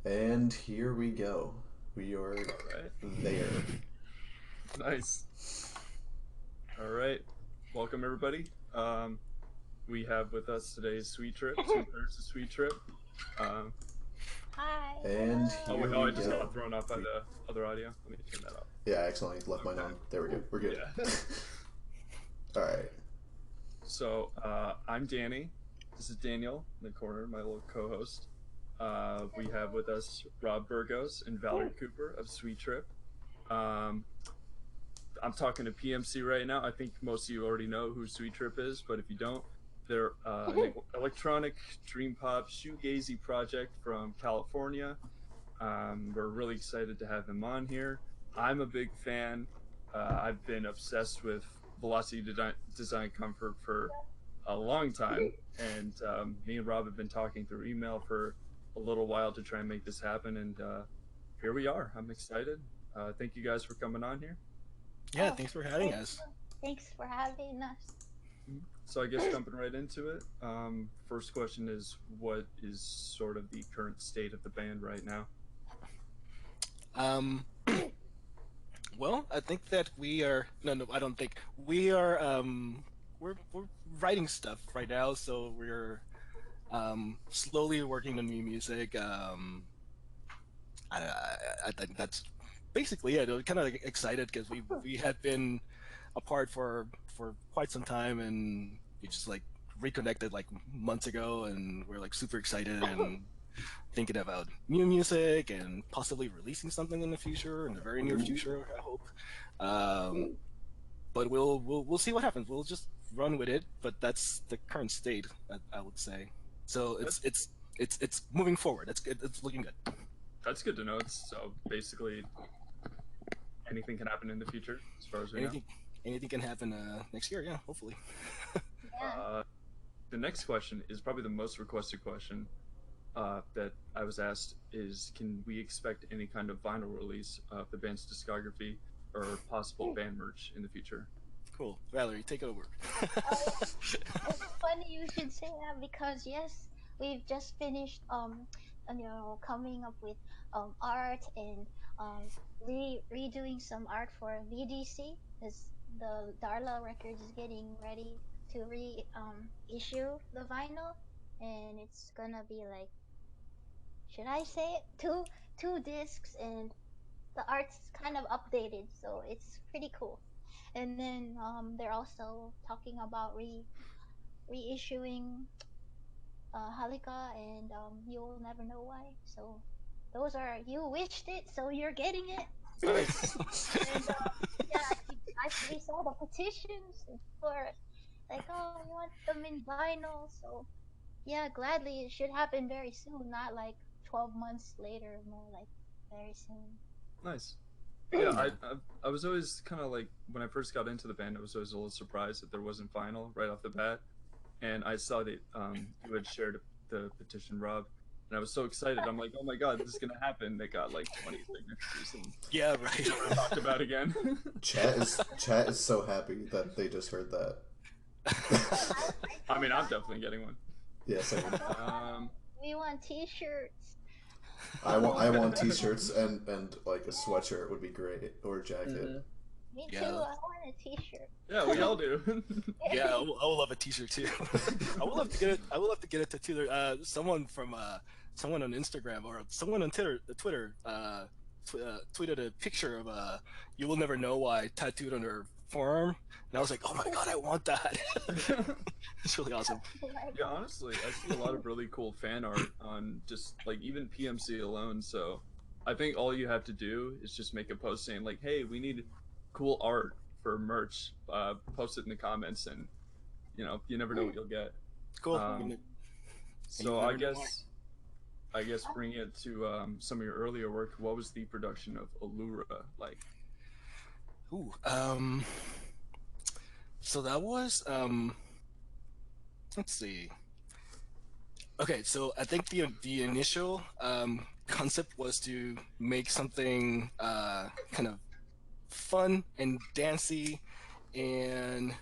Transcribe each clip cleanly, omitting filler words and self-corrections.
And here we go. We are All right. there. Nice. All right. Welcome everybody. We have with us today Sweet Trip, two-thirds of Sweet Trip. Um, Hi, And oh hello. wait, here oh we I just go. got thrown off by the other audio. Let me turn that off. Yeah, I accidentally left mine Okay. on. There we go. We're good. Yeah. Alright. So I'm Danny. This is Daniel in the corner, my little co-host. We have with us Rob Burgos and Valerie Cooper of Sweet Trip. Um, I'm talking to PMC right now. I think most of you already know who Sweet Trip is, but if you don't, they're an electronic dream pop shoegazy project from California. We're really excited to have them on here. I'm a big fan. I've been obsessed with Velocity Design Comfort for a long time, and me and Rob have been talking through email for a little while to try and make this happen, and here we are. I'm excited. Thank you guys for coming on here. Yeah, Oh, thanks for having thank us. you. Thanks for having us. So I guess jumping right into it. First question is, what is sort of the current state of the band right now? Um, well, I think that we are. No, I don't think we are. We're writing stuff right now, so we're slowly working on new music. I think that's basically it. I'm kind of excited because we had been apart for quite some time, and we just like reconnected like months ago, and we're like super excited and thinking about new music and possibly releasing something in the future, in the very near Ooh. future, I hope. Um, but we'll see what happens. We'll just run with it. But that's the current state, I would say. So That's it's moving forward. It's good. It's looking good. that's good to know. It's so basically anything can happen in the future, as far as we know. Anything anything can happen next year. Yeah, hopefully. Yeah. Uh, the next question is probably the most requested question that I was asked is, can we expect any kind of vinyl release of the band's discography or possible band merch in the future? Cool. Valerie, take it over. Oh, it's funny you should say that because yes, we've just finished coming up with art and um redoing some art for VDC because the Darla Records is getting ready to re issue the vinyl, and it's gonna be like, should I say it, two discs, and the art's kind of updated, so it's pretty cool. And then they're also talking about reissuing Halika and You'll Never Know Why. So those are, you wished it, so you're getting it. Nice. And yeah, we saw the petitions for like, oh, we want them in vinyl. So yeah, gladly it should happen very soon, not like 12 months later, more like very soon. Nice. Yeah, I, Yeah. I I was always kind of like, when I first got into the band, I was always a little surprised that there wasn't vinyl right off the bat, and I saw that you had shared the petition, Rob, and I was so excited. I'm like, oh my god, this is gonna happen. They got like 20 signatures, and Yeah. Right. never talked about again. Chat is so happy that they just heard that. Oh, I I told mean, I'm Valerie, definitely getting one. Yeah, same. I told Um, Valerie, we want T-shirts. I want t-shirts and like a sweatshirt would be great or a jacket. mhm. Me too. Yeah. I want a T-shirt. Yeah, we all do. Yeah, I will love a T-shirt too. I would love to get it. I would love to get it tattooed. Someone from someone on Instagram or someone on Twitter tweeted a picture of "You will never know why" tattooed on her forearm, and I was like, "Oh my god, I want that!" It's really awesome. Oh my Yeah, god. honestly, I see a lot of really cool fan art on just like even PMC alone. So I think all you have to do is just make a post saying like, "Hey, we need cool art for merch." Post it in the comments, and you never know what you'll get. Cool. Um, And you so will I never know why. guess I guess bring it to some of your earlier work. What was the production of Allura like? Ooh. So that was let's see. Okay, so I think the initial concept was to make something kind of fun and dancey and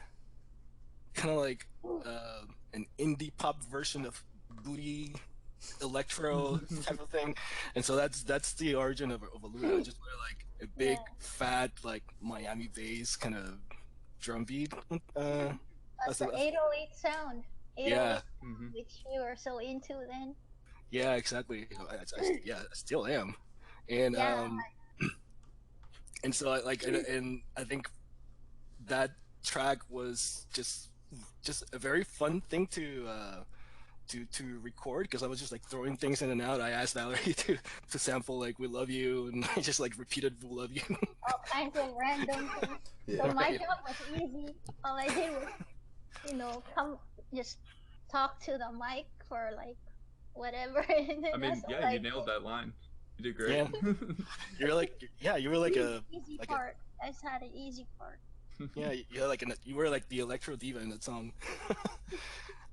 kind of like an indie pop version of Booty electro type of thing, and so that's the origin of Allura. I just wear like a big Yeah. fat like Miami bass kind of drum beat. That's That's, the that's 808 sound. yeah, 808 sound, which you were so into then. yeah, exactly. Yeah, I still am, and Yeah. so and I think that track was just a very fun thing to record because I was just like throwing things in and out. I asked Valerie to sample like "We Love You" and I just like repeated "We Love You." All kinds of random things. So Yeah. my Right. job was easy. All I did was, come just talk to the mic for like whatever, and I then mean, that's all yeah, I you nailed did. that line. You did great. Yeah, you're like yeah, you were like Easy, a easy like a part. I just had an easy part. yeah, you were like the electro diva in that song.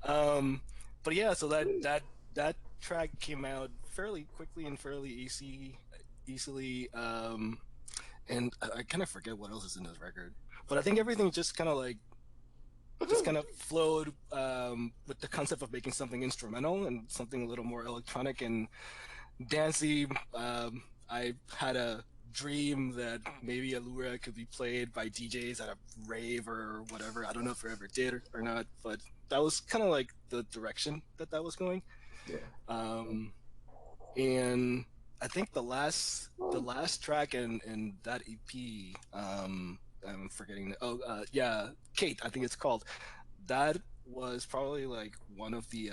um, but yeah, so that track came out fairly quickly and fairly easily. And I kind of forget what else is in this record, but I think everything just kind of flowed with the concept of making something instrumental and something a little more electronic and dancey. I had a dream that maybe Allura could be played by DJs at a rave or whatever. I don't know if I ever did or not, but that was kind of like the direction that was going. Yeah. Um, and I think the last track in that EP, I'm forgetting. Yeah, Kate, I think it's called. That was probably like one of the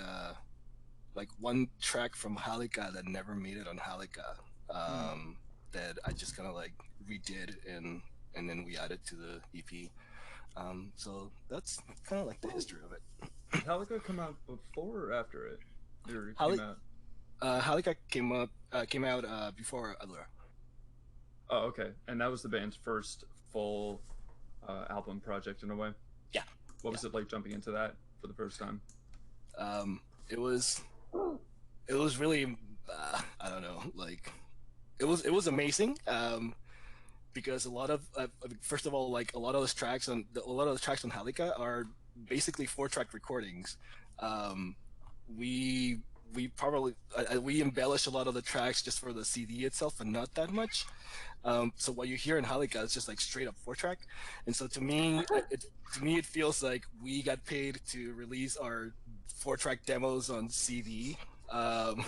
like one track from Halika that never made it on Halika. That I just kind of like redid and then we added to the EP. So that's kind of like the history of it. Did Halika come out before or after it? Or it came Halik, out? Halika came out before Allura. Oh, okay. And that was the band's first full album project in a way. Yeah, What yeah. was it like jumping into that for the first time? Um, it was really I don't know, like it was amazing. Because a lot of first of all, like a lot of the tracks on Halika are basically 4-track recordings. Um, we probably we embellish a lot of the tracks just for the CD itself and not that much. So what you hear in Halika is just like straight up 4-track, and so to me it feels like we got paid to release our 4-track demos on CD, um,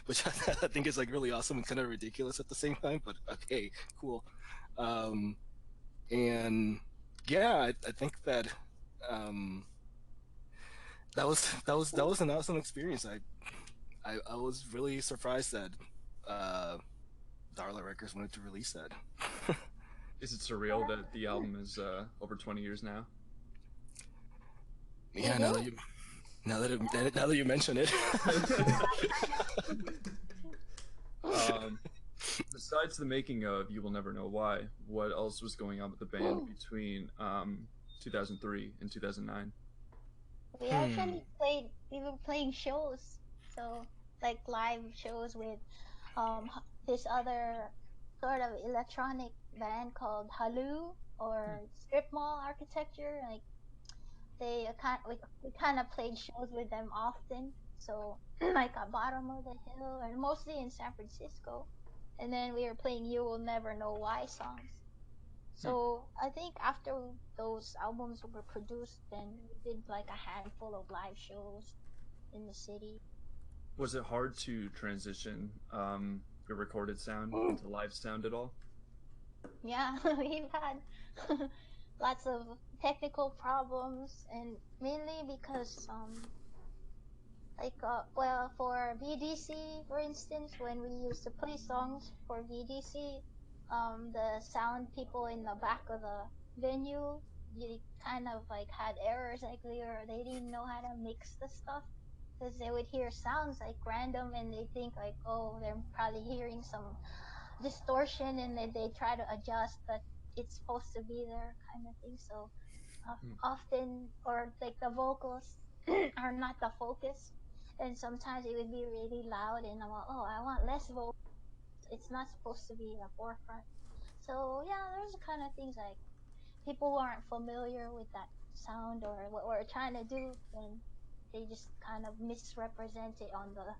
which I think is like really awesome and kind of ridiculous at the same time. But okay, cool. Um, and yeah, I think that um, that was an awesome experience. I was really surprised that uh, Darla Records wanted to release that. Is it surreal that the album is over 20 years now? Yeah, It is. now that you mention it. Um, besides the making of You Will Never Know Why, what else was going on with the band between 2003 and 2009? We Hmm. actually we were playing shows. So, like live shows with this other sort of electronic band called Halu or Strip Mall Architecture. Like we kind of played shows with them often. So like at Bottom of the Hill and mostly in San Francisco. And then we were playing You Will Never Know Why songs. Hmm. So I think after those albums were produced, then we did like a handful of live shows in the city. Was it hard to transition your recorded sound into live sound at all? Yeah, we've had lots of technical problems, and mainly because well, for VDC, for instance, when we used to play songs for VDC, the sound people in the back of the venue, they kind of like had errors, like they didn't know how to mix the stuff, because they would hear sounds like random, and they think like, oh, they're probably hearing some distortion, and they try to adjust, but it's supposed to be there, kind of thing. So Hmm. often, or like the vocals are not the focus, and sometimes it would be really loud, and I'm like, oh, I want less vocals. It's not supposed to be the forefront. So yeah, there's the kind of things like people who aren't familiar with that sound or what we're trying to do, then they just kind of misrepresent it on the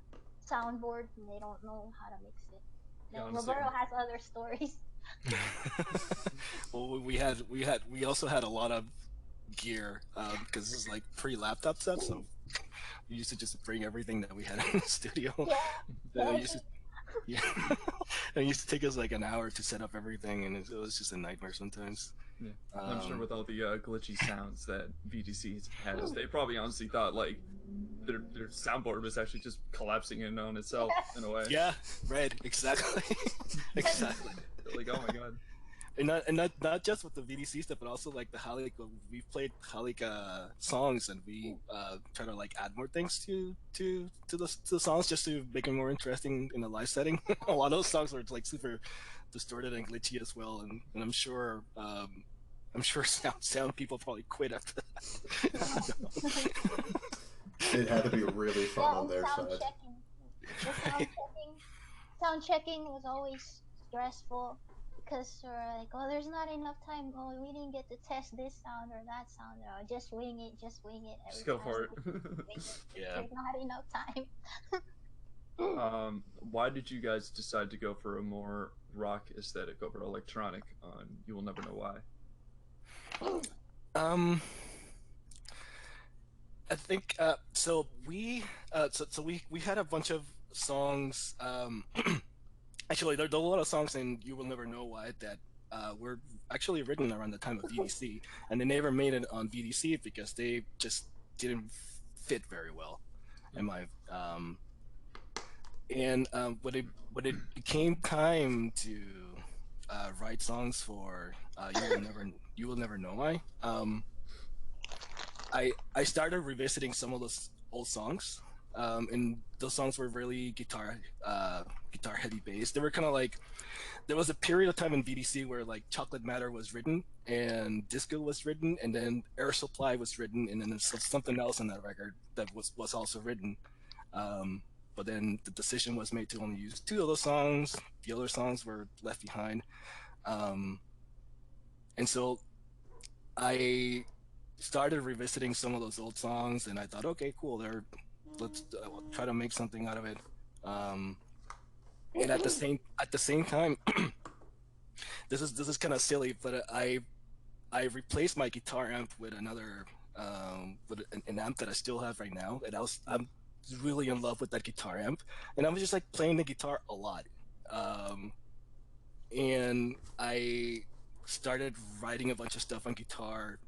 soundboard and they don't know how to mix it. Yeah, Then honestly, Roberto has other stories. Well, we also had a lot of gear because this is like pre-laptop stuff, so we used to just bring everything that we had in the studio. Yeah, It used to, yeah, it used to take us like an hour to set up everything, and it was just a nightmare sometimes. yeah. I'm sure Um, with all the glitchy sounds that VDC has, they probably honestly thought like their soundboard was actually just collapsing in on itself in a way. yeah, right, exactly, exactly. Like, oh my god. And not just with the VDC stuff, but also like the Halik. We played Halik songs, and we try to like add more things to the songs just to make it more interesting in a live setting. A lot of those songs were like super distorted and glitchy as well, and I'm sure sound people probably quit after that. It had to be really fun yeah, on and their sound side. checking. The sound checking was always stressful because we're like, oh, there's not enough time. Oh, we didn't get to test this sound or that sound. Or just wing it every Just go time. for it. Wing it. Yeah. There's not enough time. Why did you guys decide to go for a more rock aesthetic over electronic on You Will Never Know Why? Um, I think so. We had a bunch of songs. Actually, there are a lot of songs in You Will Never Know Why that were actually written around the time of VDC, and they never made it on VDC because they just didn't fit very well. In my when it became time to write songs for You Will Never Know Why. I started revisiting some of those old songs, and those songs were really guitar heavy bass. They were kind of like there was a period of time in VDC where like Chocolate Matter was written and Disco was written, and then Air Supply was written, and then there's something else on that record that was also written. But then the decision was made to only use two of those songs. The other songs were left behind, and so I started revisiting some of those old songs, and I thought, okay, cool. Let's try to make something out of it. And at the same time, this is kind of silly, but I replaced my guitar amp with another with an amp that I still have right now, and I'm really in love with that guitar amp, and I was just like playing the guitar a lot, and I started writing a bunch of stuff on guitar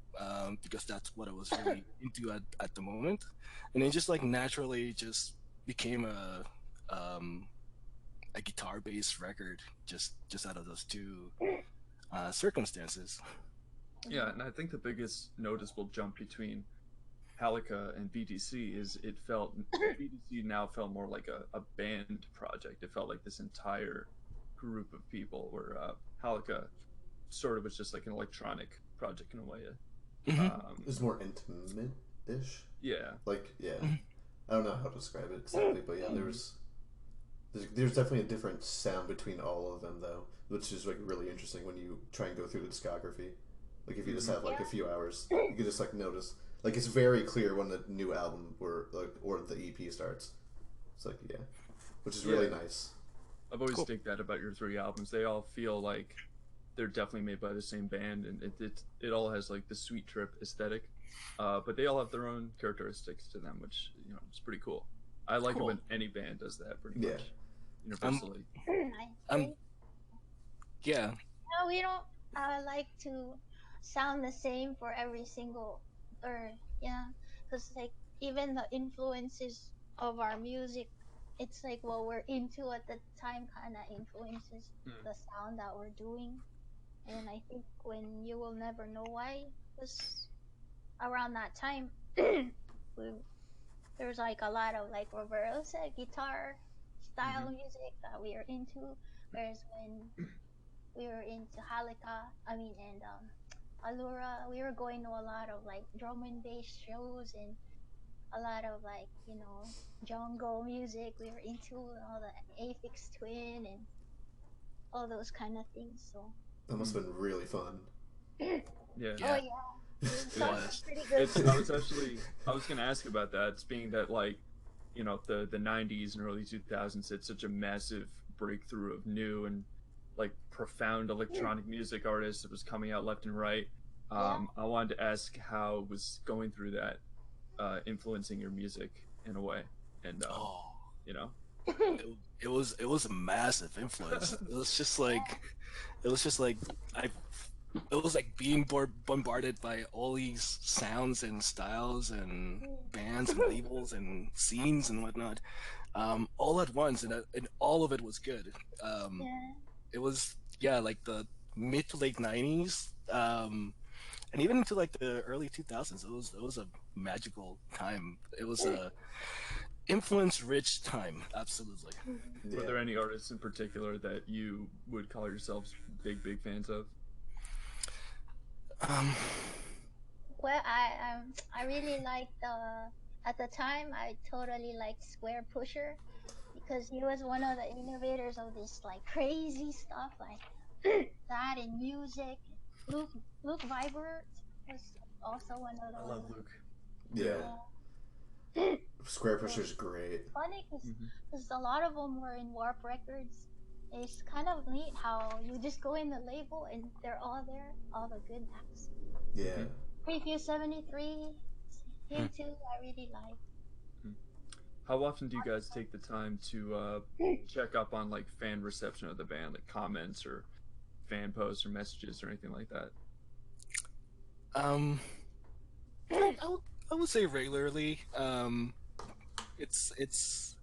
because that's what I was really into at the moment, and it just like naturally just became a guitar-based record just out of those two circumstances. Yeah, and I think the biggest noticeable jump between Halika and VDC is it felt VDC now felt more like a band project. It felt like this entire group of people, where Halika sort of was just like an electronic project in a way. It's more intimate-ish. Yeah, Like, yeah. I don't know how to describe it exactly, but yeah, there's definitely a different sound between all of them, though, which is like really interesting when you try and go through the discography. Like, if you just have like a few hours, you can just like notice. Like, it's very clear when the new album or the EP starts. It's like, yeah, which is really nice. I've always dig that about your three albums. They all feel like they're definitely made by the same band, and it all has like the Sweet Trip aesthetic, but they all have their own characteristics to them, which is pretty cool. I like it when any band does that pretty much universally. Yeah. No, we don't like to sound the same for every single, or because like even the influences of our music, it's like what we're into at the time kind of influences the sound that we're doing. And I think when You Will Never Know Why was around that time, there was like a lot of, like Roberto said, guitar style music that we are into. Whereas when we were into Halika, and Allura, we were going to a lot of like drum and bass shows and a lot of like jungle music. We were into all the Aphex Twin and all those kind of things. So That must have been really fun. Yeah. oh yeah. It was. Pretty good. I was gonna ask about that. It's being that like you know, the 90s and early 2000s had such a massive breakthrough of new and like profound electronic music artists that was coming out left and right. Yeah. I wanted to ask how was going through that influencing your music in a way, and Oh, you know. it, it was a massive influence. It was just like I it was like being bombarded by all these sounds and styles and bands and labels and scenes and whatnot, all at once, and all of it was good. Um, Yeah. it was, yeah, like the mid to late '90s, and even into like the early 2000s. It was a magical time. It was a influence rich time, absolutely. Were Yeah. there any artists in particular that you would call yourselves big fans of? Um, Well, I really liked at the time I totally liked Square Pusher because he was one of the innovators of this like crazy stuff like that in music. Luke Luke Vibert was also one of I the love ones. Luke. Yeah. Yeah. Yeah. Square So Pusher's great. funny because Hmm. a lot of them were in Warp Records. It's kind of neat how you just go in the label and they're all there, all the good acts. Yeah. Hmm. Preview 73, hmm. him too, I really like. How often do you guys take the time to check up on like fan reception of the band, like comments or fan posts or messages or anything like that? um, I would say regularly. It's it's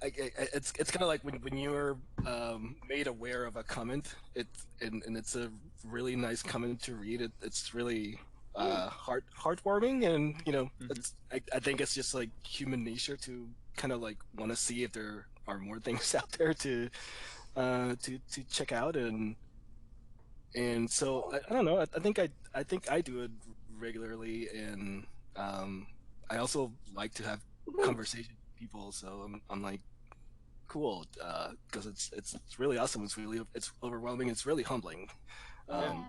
kind of like when you're made aware of a comment, and it's a really nice comment to read. It's really heartwarming, and Hmm. I think it's just like human nature to kind of like want to see if there are more things out there to check out, and so I don't know. I think I do it regularly, and um, I also like to have conversation with people. So I'm like, cool, because it's really awesome. It's overwhelming. It's really humbling. Yeah. Um, Yeah.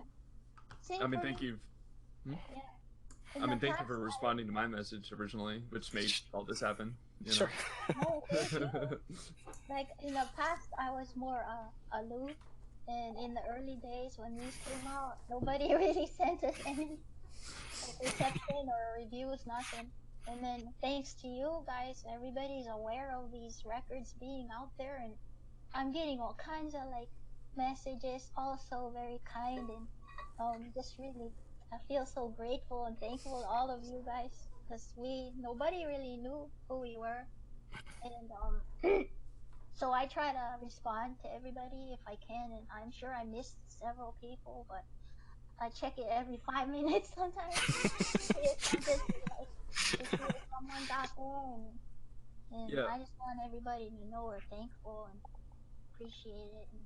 Same I mean, for me. thank you. Hmm? Yeah. In I the mean, thank you past, for responding to my message originally, which made all this happen. You sure. no, thank you. know. Like in the past, I was more aloof, and in the early days when these came out, nobody really sent us any like, reception or reviews, nothing. And then thanks to you guys, everybody's aware of these records being out there, and I'm getting all kinds of like messages, also very kind, and just really I feel so grateful and thankful to all of you guys because we nobody really knew who we were, and so I try to respond to everybody if I can, and I'm sure I missed several people, but I check it every 5 minutes sometimes to see if something like to see if someone's out there, and Yeah. I just want everybody to know we're thankful and appreciate it. And,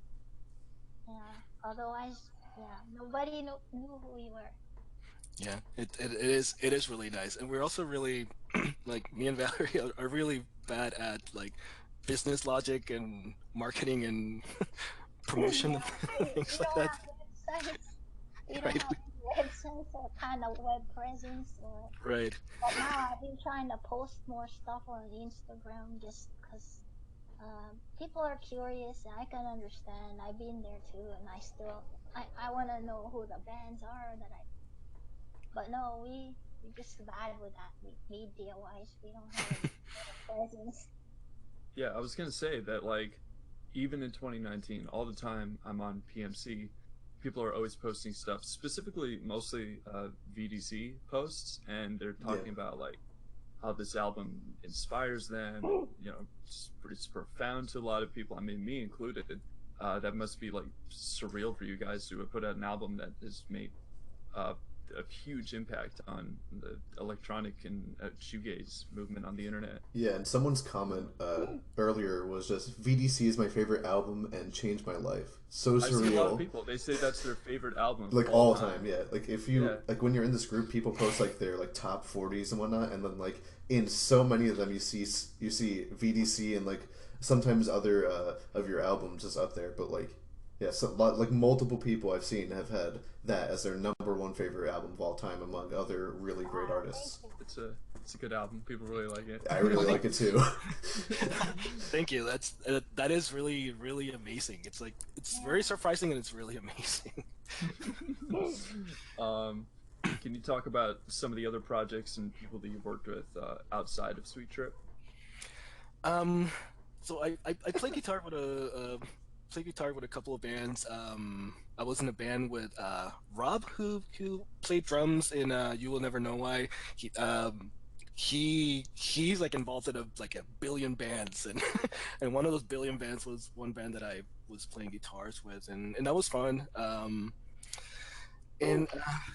yeah. Otherwise, yeah, nobody knew who we were. Yeah, it is really nice, and we're also really like me and Valerie are really bad at like business logic and marketing and promotion Yeah, and things we like don't that. have websites. We don't Right, have any websites or kind of web presence. Or, right. but now I've been trying to post more stuff on Instagram just because people are curious and I can understand. I've been there too, and I want to know who the bands are that I. But no, we just bad with that. Media wise, we don't have any presence. Yeah, I was gonna say that like even in 2019, all the time I'm on PMC, people are always posting stuff, specifically mostly VDC posts, and they're Yeah. talking about like how this album inspires them. You know, it's profound to a lot of people. I mean, me included. That must be like surreal for you guys to have put out an album that has made uh, a huge impact on the electronic and shoegaze movement on the internet. Yeah, and someone's comment earlier was just VDC is my favorite album and changed my life. So I've seen a lot of surreal. people. They say that's their favorite album of Like all all time. time, yeah. Like if Yeah. you like when you're in this group, people post like their like top 40s and whatnot, and then like in so many of them you see VDC and like sometimes other of your albums is up there, but like Yeah, so like multiple people I've seen have had that as their number one favorite album of all time among other really great Wow, thank artists. you. It's a good album. People really like it. I really like it too. Thank you. That is really really amazing. It's like it's very Yeah. surprising and it's really amazing. um, can you talk about some of the other projects and people that you've worked with outside of Sweet Trip? Um, so I play guitar with play guitar with a couple of bands. I was in a band with Rob who played drums in You Will Never Know Why. He's like involved in like a billion bands, and and one of those billion bands was one band that I was playing guitars with, and that was fun. And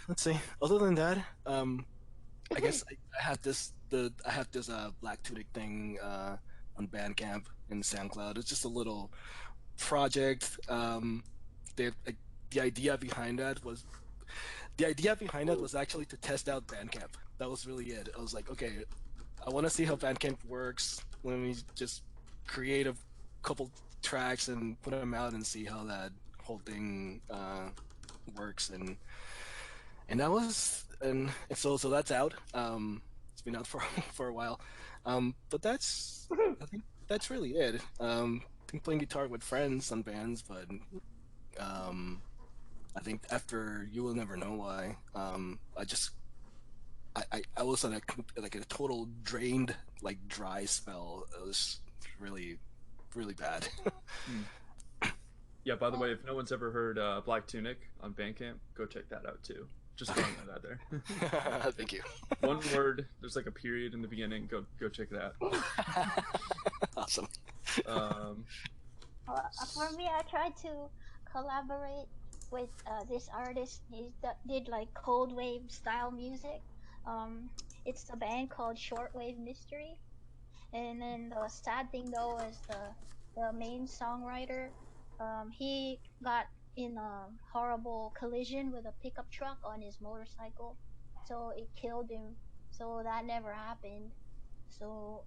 let's see. Other than that, I guess I have this Black Tunic thing on Bandcamp and SoundCloud. It's just a little project. Like, the idea behind that was actually to test out Bandcamp. That was really it. I was like, okay, I want to see how Bandcamp works. Let me just create a couple tracks and put them out and see how that whole thing works. And that was and so that's out. It's been out for for a while. But I think that's really it. I think playing guitar with friends on bands, but um, I think after You Will Never Know Why, I was on like a total drained, like dry spell. It was really really bad. Hmm. Yeah, by the Oh, way, if no one's ever heard Black Tunic on Bandcamp, go check that out too. Just throwing that out there. Thank you. One word. There's like a period in the beginning. Go check that. Awesome. Um, for me, I tried to collaborate with this artist. Did like cold wave style music. Um, it's a band called Shortwave Mystery. And then the sad thing though is the main songwriter, he got in a horrible collision with a pickup truck on his motorcycle, so it killed him. So that never happened. So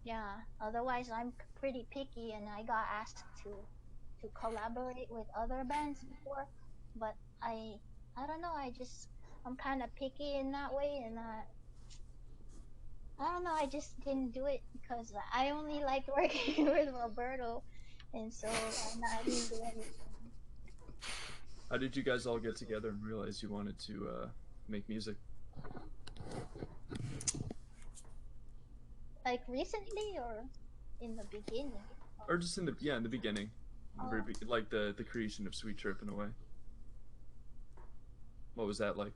yeah. Otherwise, I'm pretty picky, and I got asked to collaborate with other bands before, but I don't know. I'm kind of picky in that way, and I don't know. I just didn't do it because I only liked working with Roberto, and so I didn't do anything. how did you guys all get together and realize you wanted to make music? Like recently or in the beginning. Or just in the beginning, the very Oh, like the creation of Sweet Trip in a way. What was that like?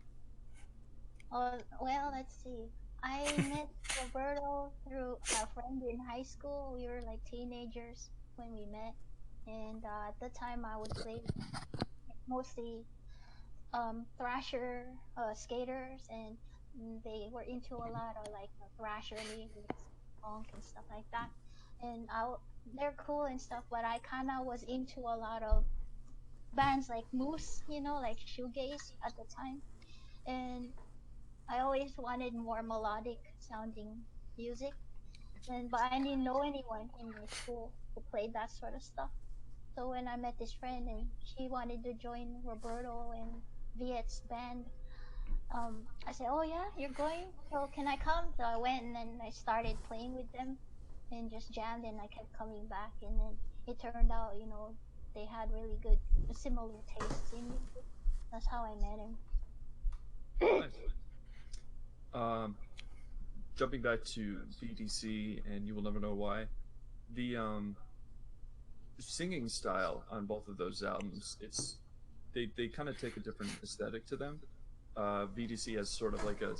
well, let's see. I met Roberto through a friend in high school. We were like teenagers when we met, and at the time I would play mostly thrasher skaters, and they were into a lot of like thrasher music, funk and stuff like that. And they're cool and stuff, but I kind of was into a lot of bands like Moose, like shoegaze at the time, and I always wanted more melodic sounding music. And but I didn't know anyone in my school who played that sort of stuff. So when I met this friend and she wanted to join Roberto and Viet's band, I said, "Oh yeah, you're going? So can I come?" So I went and then I started playing with them and just jammed and I kept coming back and then it turned out, they had really good similar tastes in music. That's how I met him. Nice. Um, Jumping back to VDC and You Will Never Know Why, the singing style on both of those albums, they kind of take a different aesthetic to them. VDC has sort of like a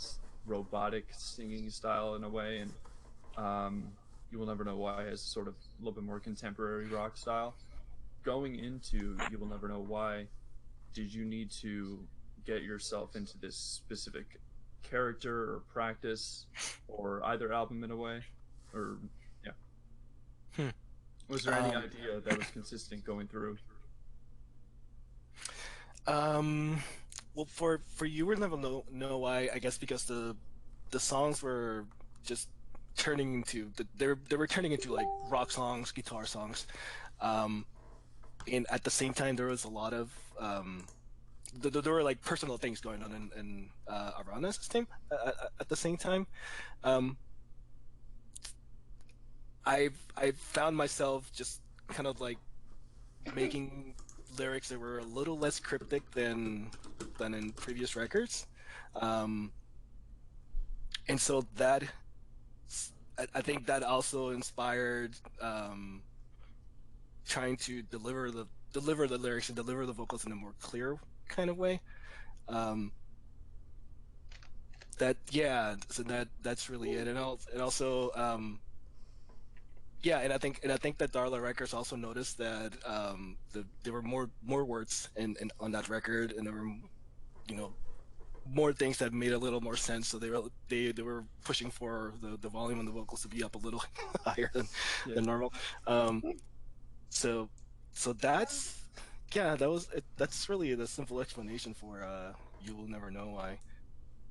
robotic singing style in a way, and You Will Never Know Why has sort of a little bit more contemporary rock style. Going into You Will Never Know Why, did you need to get yourself into this specific character or practice or either album in a way? Or, yeah. Hmm. Was there any Um, idea that was consistent going through? um, well, for You Will Never Know Why, I guess because the songs were just turning into they were turning into like rock songs, guitar songs. Um, and at the same time there was a lot of there were like personal things going on in around us at the same time. Um, I've found myself just kind of like making lyrics that were a little less cryptic than in previous records, um, and so that I think that also inspired trying to deliver the lyrics and deliver the vocals in a more clear kind of way. Um, that yeah, so that's really it, and also yeah, and I think that Darla Records also noticed that there were more words in on that record, and there were you know more things that made a little more sense. So they were pushing for the volume on the vocals to be up a little higher than normal. Um, so so that's yeah, that's really the simple explanation for You Will Never Know Why.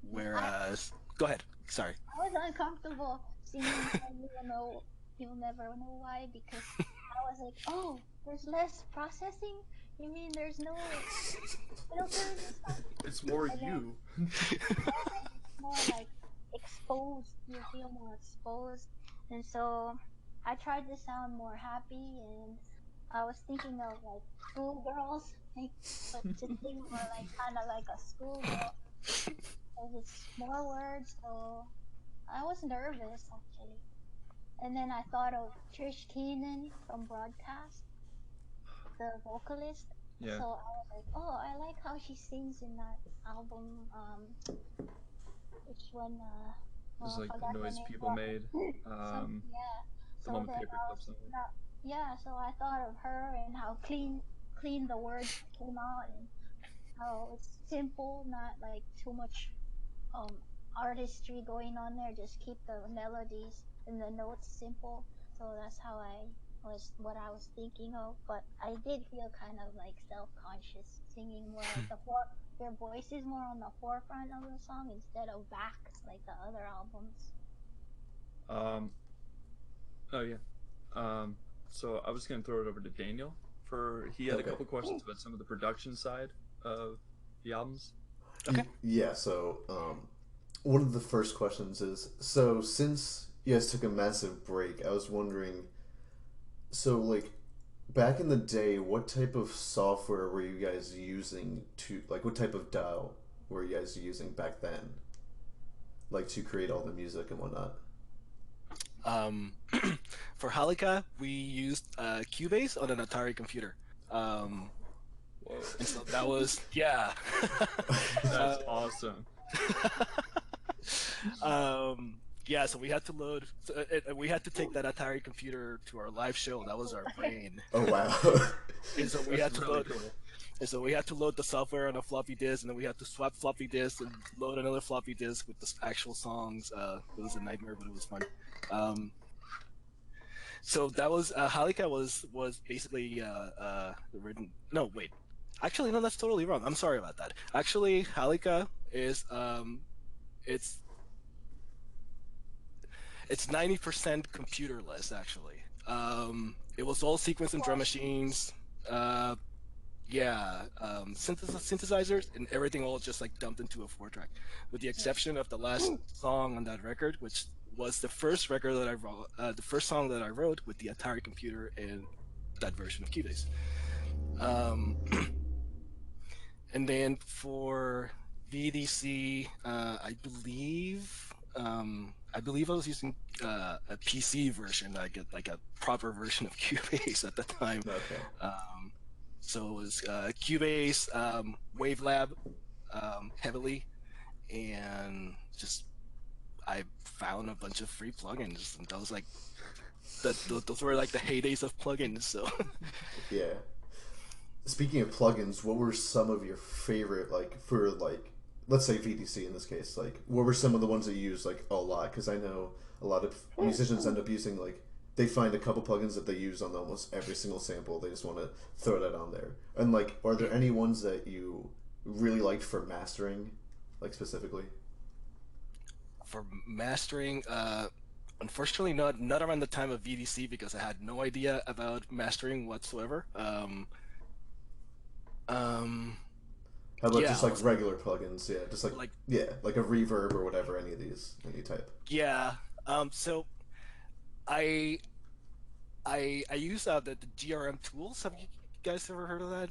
Whereas, go ahead. Sorry. I was uncomfortable singing You Will Know, You'll Never Know Why, because I was like, oh, there's less processing? You mean there's no filters and stuff? It's more And then you. it's more like exposed. You feel more exposed. And so I tried to sound more happy, and I was thinking of like schoolgirls, like, but to sing more like kind of like a schoolgirl. Because it's more words, so I was nervous actually. And then I thought of Trish Keenan from Broadcast, the vocalist. Yeah. So I was like, oh, I like how she sings in that album. Which one? It's Oh, I like forgot the the noise name. people made. Yeah. The So one with then I paperclips was on it. not. Yeah. So I thought of her and how clean the words came out, and how it's simple, not like too much um artistry going on there. Just keep the melodies and the notes simple. So that's how I was what I was thinking of. But I did feel kind of like self-conscious singing more like your voice is more on the forefront of the song instead of back like the other albums. Um, oh yeah. Um, so I was gonna throw it over to Daniel for he had a Okay. couple questions about some of the production side of the albums. Okay. Yeah. So one of the first questions is, so since you guys took a massive break, I was wondering, so like back in the day, what type of software were you guys using to, like, what type of DAW were you guys using back then, like, to create all the music and whatnot? Um, for Halika, we used Cubase on an Atari computer. Um, Whoa, and so that was yeah. that's awesome. Yeah, so we had to load. We had to take that Atari computer to our live show. That was our brain. Oh wow. And so we That's had to really load. cool. And so we had to load the software on a floppy disk, and then we had to swap floppy disks and load another floppy disk with the actual songs. It was a nightmare, but it was fun. Um, so that was Halika was basically written. No, wait. Actually, no, that's totally wrong. I'm sorry about that. Actually, Halika is it's it's 90% computerless. Actually, it was all sequence and drum machines. Uh, yeah, synthesizers and everything all just like dumped into a 4 track, with the exception of the last song on that record, which was the first record that I wrote, the first song that I wrote with the Atari computer and that version of Cubase. Um, and then for VDC, I believe I was using a PC version, like a proper version of Cubase at the time. Okay. So it was Cubase, Wavelab, heavily, and just I found a bunch of free plugins, and that was like those were like the heydays of plugins. So Yeah. Speaking of plugins, what were some of your favorite, like, for, like, let's say VDC in this case, like, what were some of the ones that you use, like, a lot? Because I know a lot of musicians end up using, like, they find a couple plugins that they use on almost every single sample. They just want to throw that on there. And, like, are there any ones that you really liked for mastering, like, specifically? for mastering, unfortunately not around the time of VDC because I had no idea about mastering whatsoever. Um, How about yeah, just like regular plugins? Yeah, just like like yeah, like a reverb or whatever. Any of these, any type. yeah. So I I use the GRM tools. Have you guys ever heard of that?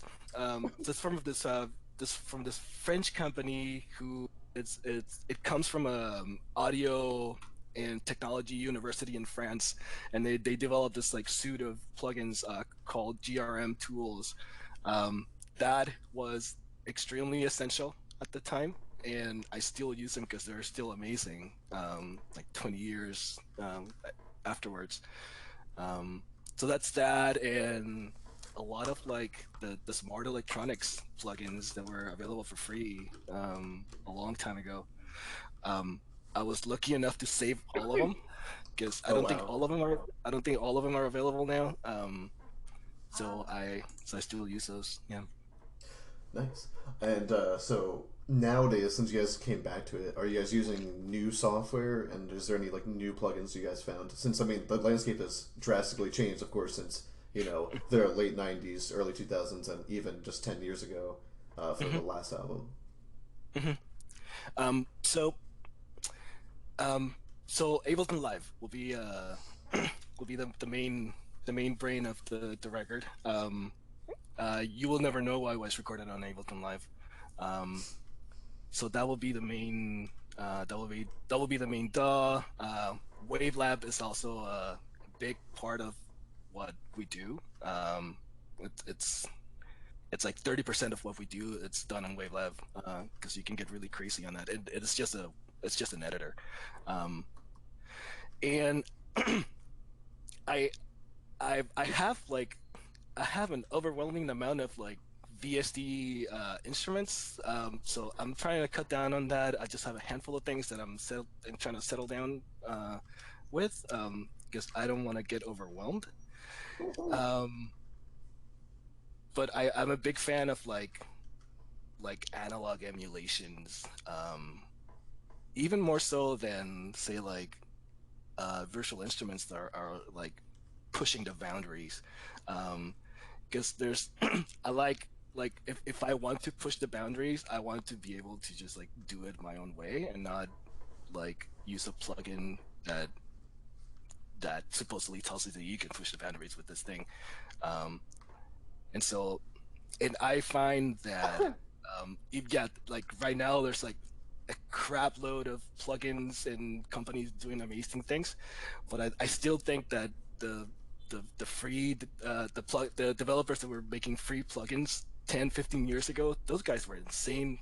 It's from this French company who it comes from a audio and technology university in France, and they developed this like suite of plugins called GRM tools. Um, that was extremely essential at the time, and I still use them because they're still amazing. Like 20 years afterwards. Um, so that's that, and a lot of like the smart electronics plugins that were available for free a long time ago. Um, I was lucky enough to save all of them because Oh wow, I don't think all of them are available now. So Ah, I still use those. Yeah. nice. And so nowadays, since you guys came back to it, are you guys using new software? And is there any like new plugins you guys found? Since I mean, the landscape has drastically changed, of course, since the late '90s, early 2000s, and even just 10 years ago for the hmm last album. hmm Um, so um, so Ableton Live will be the main brain of the record. You will never know why it was recorded on Ableton Live. Um, so that will be the main. That will be the main DAW. Wavelab is also a big part of what we do. It, it's it's like 30% of what we do. It's done in Wavelab because you can get really crazy on that. It's just an editor, um, and I I have like I have an overwhelming amount of like VSD instruments, so I'm trying to cut down on that. I just have a handful of things that I'm trying to settle down with because I don't want to get overwhelmed. Um, but I'm a big fan of like analog emulations, even more so than say like virtual instruments that are like pushing the boundaries. Um, because there's I like if I want to push the boundaries, I want to be able to just like do it my own way and not like use a plugin that supposedly tells you that you can push the boundaries with this thing. Um, and so and I find that you've got like right now there's like a crap load of plugins and companies doing amazing things, but I still think that the the free the developers that were making free plugins 10 15 years ago, those guys were insane,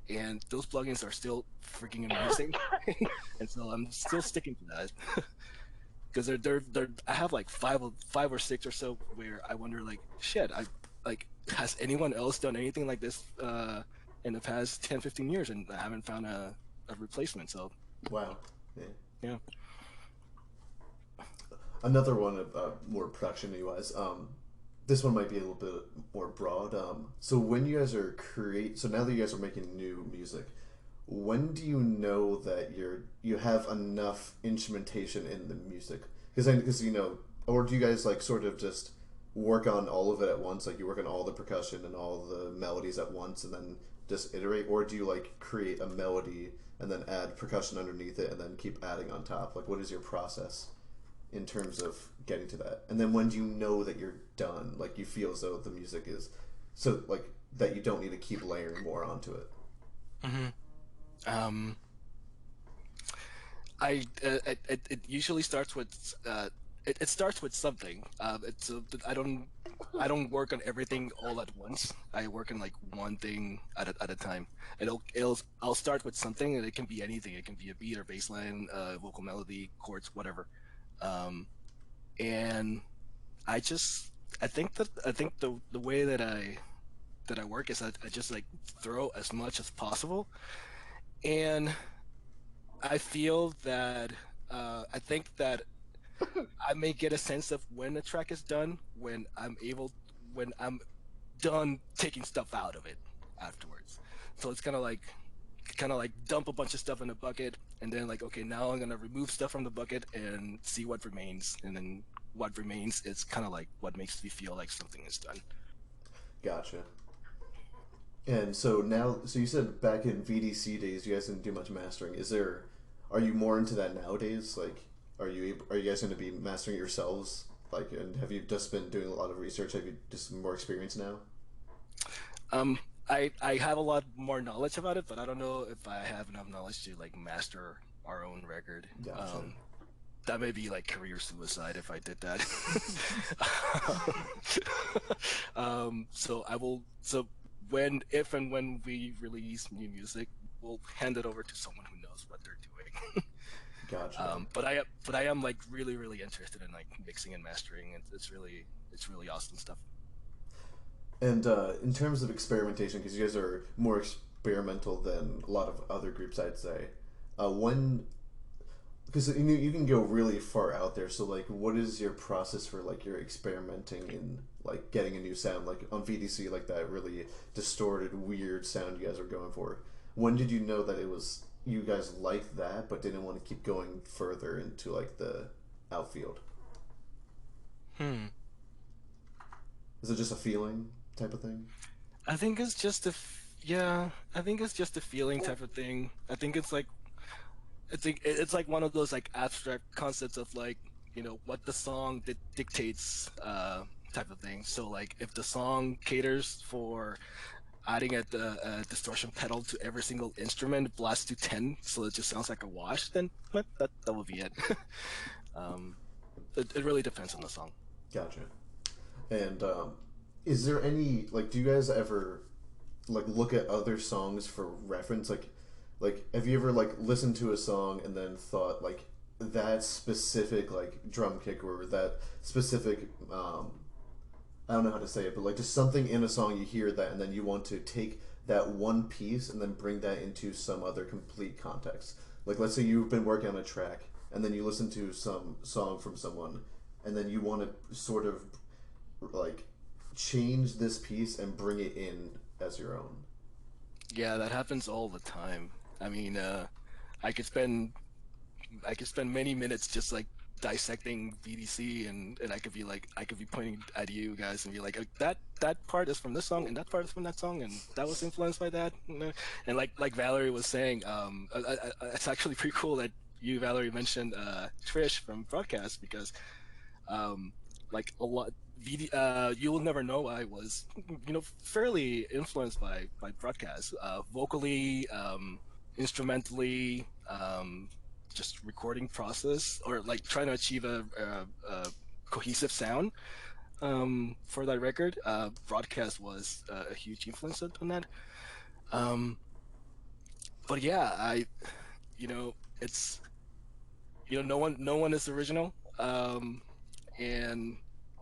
and those plugins are still freaking amazing. And so I'm still sticking to that because they're I have like five or six or so where I wonder like shit I like has anyone else done anything like this in the past 10 15 years, and I haven't found a replacement. So Wow. Yeah. yeah. Another one, more production wise. This one might be a little bit more broad. So when you guys are so now that you guys are making new music, when do you know that you have enough instrumentation in the music? Because or do you guys like sort of just work on all of it at once? Like you work on all the percussion and all the melodies at once, and then just iterate, or do you like create a melody and then add percussion underneath it and then keep adding on top? Like what is your process in terms of getting to that? And then when do you know that you're done? Like you feel as though the music is so like that you don't need to keep layering more onto it. hmm um it usually starts with it starts with something. It's I don't work on everything all at once. I work on like one thing at a time. I'll start with something, and it can be anything. It can be a beat or bass line, vocal melody, chords, whatever. Um, and I just I think the way that I work is I just like throw as much as possible, and I feel that I think that I may get a sense of when a track is done when I'm done taking stuff out of it afterwards. So it's kind of like dump a bunch of stuff in a bucket, and then like okay, now I'm gonna remove stuff from the bucket and see what remains, and then what remains is kind of like what makes me feel like something is done. Gotcha. And so now, so you said back in VDC days, you guys didn't do much mastering. Are you more into that nowadays? Like, are you guys going to be mastering it yourselves? Like, and have you just been doing a lot of research? Have you just more experience now? Um, I have a lot more knowledge about it, but I don't know if I have enough knowledge to like master our own record. Gotcha. That may be like career suicide if I did that. So I will. So if and when we release new music, we'll hand it over to someone who knows what they're doing. Gotcha. But I am like really interested in like mixing and mastering. It's really awesome stuff. And in terms of experimentation, because you guys are more experimental than a lot of other groups, I'd say. When because you can go really far out there. So like, what is your process for like your experimenting in like getting a new sound? Like on VDC, like that really distorted, weird sound you guys are going for. When did you know that it was you guys liked that, but didn't want to keep going further into like the outfield? Hmm. Is it just a feeling type of thing? I think it's just yeah. I think it's just a feeling type of thing. I think it's like one of those like abstract concepts of like what the song dictates type of thing. So like if the song caters for adding a distortion pedal to every single instrument blast to 10 so it just sounds like a wash, then that will be it. um, it really depends on the song. Gotcha. And is there any like? Do you guys ever like look at other songs for reference? Like have you ever like listened to a song and then thought like that specific like drum kick or that specific I don't know how to say it, but like just something in a song you hear that and then you want to take that one piece and then bring that into some other complete context. Like let's say you've been working on a track and then you listen to some song from someone and then you want to sort of like change this piece and bring it in as your own. Yeah, that happens all the time. I mean, I could spend many minutes just like dissecting VDC, and I could be pointing at you guys and be like, that part is from this song and that part is from that song and that was influenced by that. And like Valerie was saying, it's actually pretty cool that you, Valerie, mentioned Trish from Broadcast, because like a lot you will never know I was fairly influenced by Broadcast, vocally, instrumentally, just recording process, or like trying to achieve a cohesive sound for that record. Broadcast was a huge influence on that. um, but yeah, you know it's no one is original.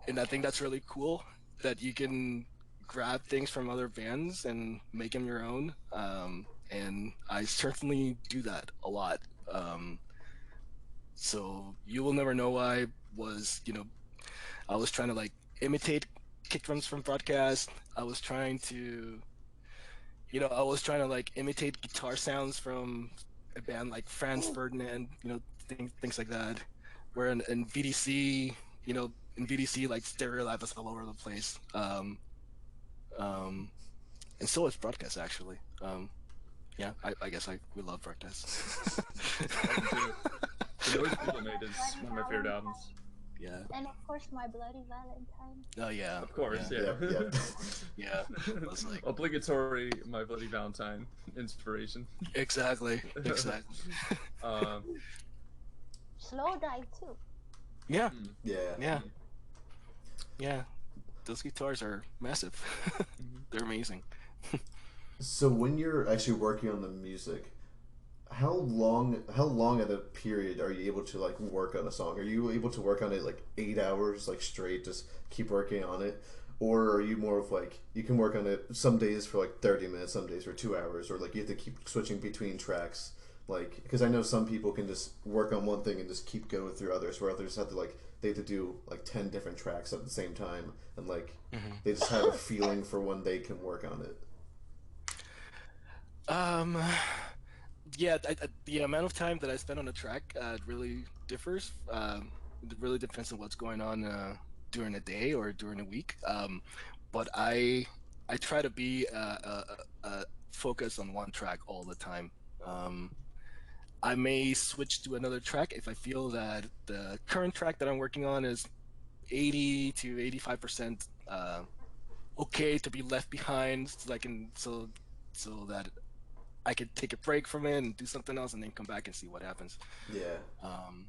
And I think that's really cool that you can grab things from other bands and make them your own. And I certainly do that a lot. So you will never know was, I was trying to like imitate kick drums from Broadcast. I was trying to, I was trying to like imitate guitar sounds from a band like Franz Ferdinand, things like that. Where in VDC, in VDC, like stereo lab is all over the place. Um, and so is Broadcast actually. Yeah, I guess we love Broadcast. The Noise People Made is one of my favorite albums. Yeah. And of course, My Bloody Valentine. Oh yeah. Of course, yeah. yeah. Yeah. It was like obligatory My Bloody Valentine inspiration. Exactly. Um, Slow Dive too. Yeah. Yeah. Yeah. Those guitars are massive. They're amazing. So when you're actually working on the music, how long at a period are you able to like work on a song? Are you able to work on it like 8 hours like straight, just keep working on it? Or are you more of like you can work on it some days for like 30 minutes, some days for 2 hours, or like you have to keep switching between tracks? Like, because I know some people can just work on one thing and just keep going through others, where others have to like they have to do like 10 different tracks at the same time, and like they just have a feeling for when they can work on it. Yeah, the amount of time that I spend on a track really differs. It really depends on what's going on during a day or during a week. But I try to be focused on one track all the time. I may switch to another track if I feel that the current track that I'm working on is 80 to 85% okay to be left behind, so I can so that I could take a break from it and do something else, and then come back and see what happens. Yeah. Um,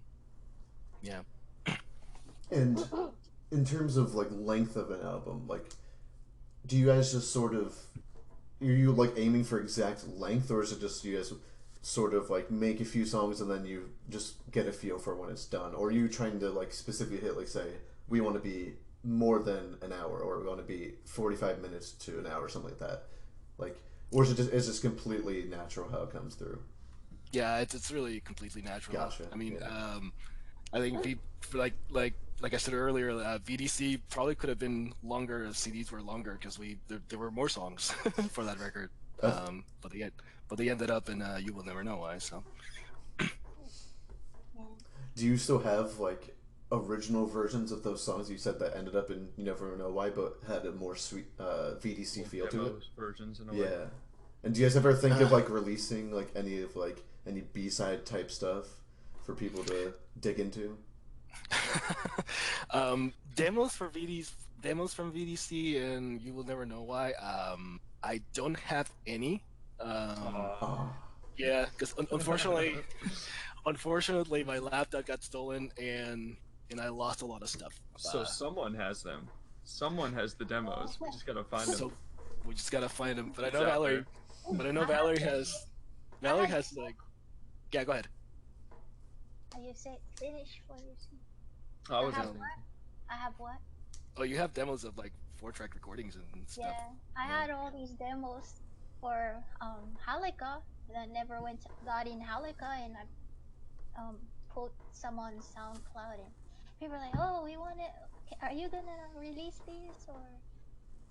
yeah. And in terms of like length of an album, like, do you guys just sort of, are you like aiming for exact length, or is it just you guys sort of like make a few songs and then you just get a feel for when it's done, or are you trying to like specifically hit, like, say we want to be more than an hour, or we want to be 45 minutes to an hour, something like that, like, or is it just, is this completely natural how it comes through? Yeah, it's really completely natural. Gotcha. I mean, Yeah. I think for like I said earlier, VDC probably could have been longer if CDs were longer, because there were more songs for that record. But they ended up in You Will Never Know Why. So Yeah. Do you still have like original versions of those songs you said that ended up in You Never Know Why, but had a more sweet VDC feel to it? Demos versions in a way. Yeah. And do you guys ever think of like releasing like any B-side type stuff for people to dig into? demos for VDs, demos from VDC and You Will Never Know Why. I don't have any. Ah, Yeah, because unfortunately, my laptop got stolen and I lost a lot of stuff. So someone has them. Someone has the demos. We just gotta find So them. we just gotta find them. But I It's know out Valerie. there. But I know Valerie has like. Yeah, go ahead. You say finish what you say. I was have listening. I have what? Oh, you have demos of like 4-track recordings and stuff. Yeah, I had all these demos for Halika that never got in Halika, and I put some on SoundCloud, and people were like, "Oh, we want it. Are you gonna release these?" Or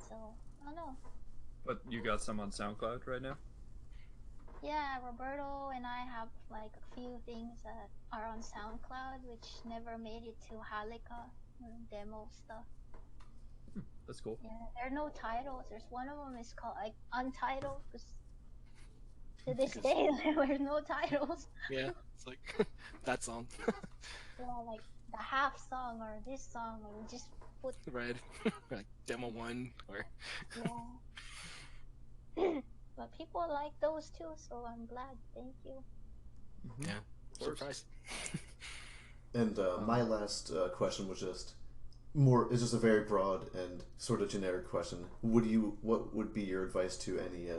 so I don't know. But you got some on SoundCloud right now? Yeah, Roberto and I have like a few things that are on SoundCloud which never made it to Halika demo stuff. That's cool. Yeah, there are no titles. There's one of them is called like Untitled, because to this day there were no titles. Yeah, it's like that song. Yeah, like the half song or this song, or we just put Right. Like demo 1 or. yeah. But people like those too, so I'm glad. Thank you. Yeah. Of course. Surprise. and my last question was just more, is just a very broad and sort of generic question. What would be your advice to any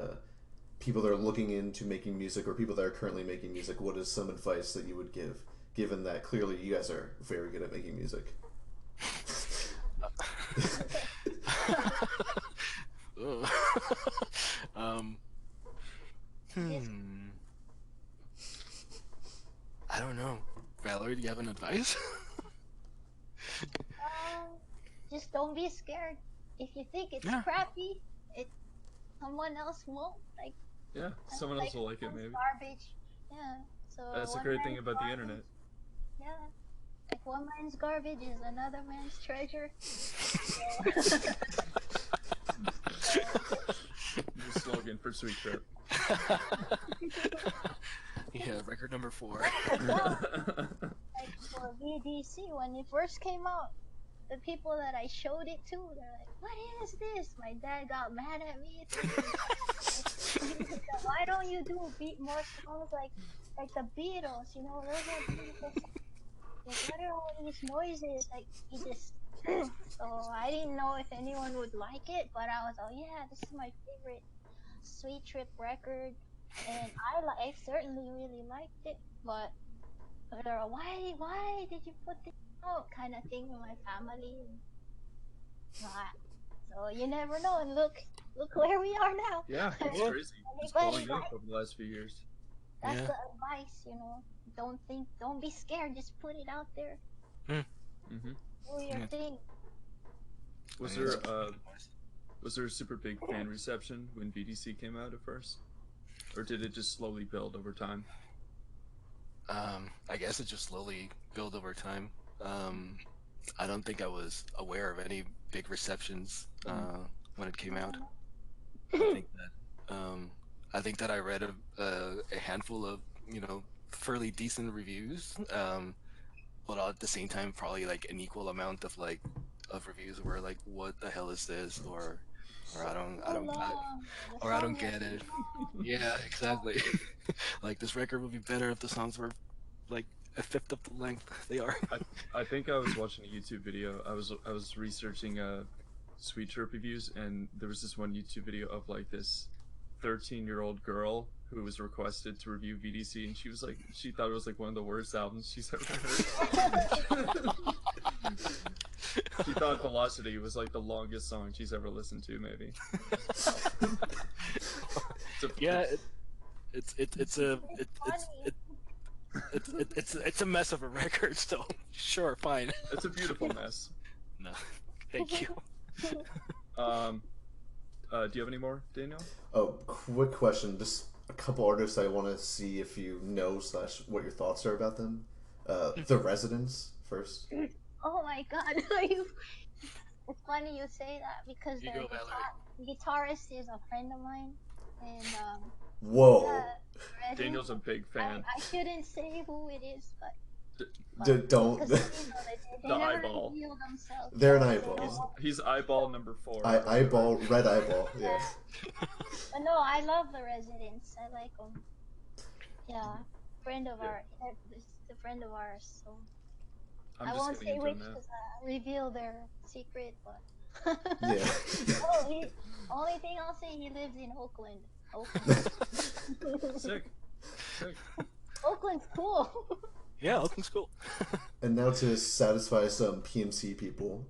people that are looking into making music, or people that are currently making music? What is some advice that you would give, given that clearly you guys are very good at making music? I don't know. Valerie, do you have an advice? Just don't be scared. If you think it's Yeah. crappy, someone else won't like. Yeah, someone else will like it maybe. Garbage. Yeah. So That's the one great thing man's about the garbage- internet. Yeah. Like one man's garbage is another man's treasure. New slogan for Sweet Trip. Yeah, record number 4. Like for VDC, when it first came out, the people that I showed it to, they're like, "What is this?" My dad got mad at me. Why don't you do more songs like the Beatles? You know, those are beautiful songs. Like, what are all these noises? Like, he just. So I didn't know if anyone would like it, but I was, oh yeah, this is my favorite Sweet Trip record, and I certainly really liked it. But they're, why did you put this out? Kind of thing in my family. So you never know, and look where we are now. Yeah, it's Yeah. crazy. It's Everybody blowing up likes- over the last few years. That's Yeah. the advice, you know. Don't be scared. Just put it out there. Mm-hmm. Do your Yeah. thing. Was there a super big fan reception when VDC came out at first, or did it just slowly build over time? I guess it just slowly built over time. I don't think I was aware of any big receptions when it came out. I think that I think that I read a handful of fairly decent reviews, but at the same time probably like an equal amount of like of reviews where like what the hell is this or So long. The or I songs don't are get too it. long. Yeah, exactly. Like this record would be better if the songs were like a fifth of the length they are. I think I was watching a YouTube video. I was researching Sweet Trip reviews, and there was this one YouTube video of like this 13-year-old girl who was requested to review VDC, and she was like, she thought it was like one of the worst albums she's ever heard. She thought Velocity was like the longest song she's ever listened to, maybe. Yeah, it's a Funny. it's a mess of a record. So sure, fine. It's a beautiful mess. No, thank you. Do you have any more, Daniel? Oh, quick question. Just a couple artists I want to see if you know / what your thoughts are about them. The Residents first. Oh my god, it's funny you say that because You the go, Valerie. guitarist is a friend of mine, and Whoa. yeah, Daniel's a big fan. I shouldn't say who it is, but Don't. because, they The never eyeball. reveal themselves. They're an so eyeball. they don't know. He's eyeball number 4. Eyeball, red eyeball. Yeah. But no, I love the Residents. I like them. Yeah, friend of ours. It's a friend of ours. So I'm I just won't getting say into which him now. because I reveal their secret. But Yeah. only thing I'll say, he lives in Oakland. Oakland. Sick. Sick. Oakland's cool. Yeah, Oakland's cool. And now to satisfy some PMC people,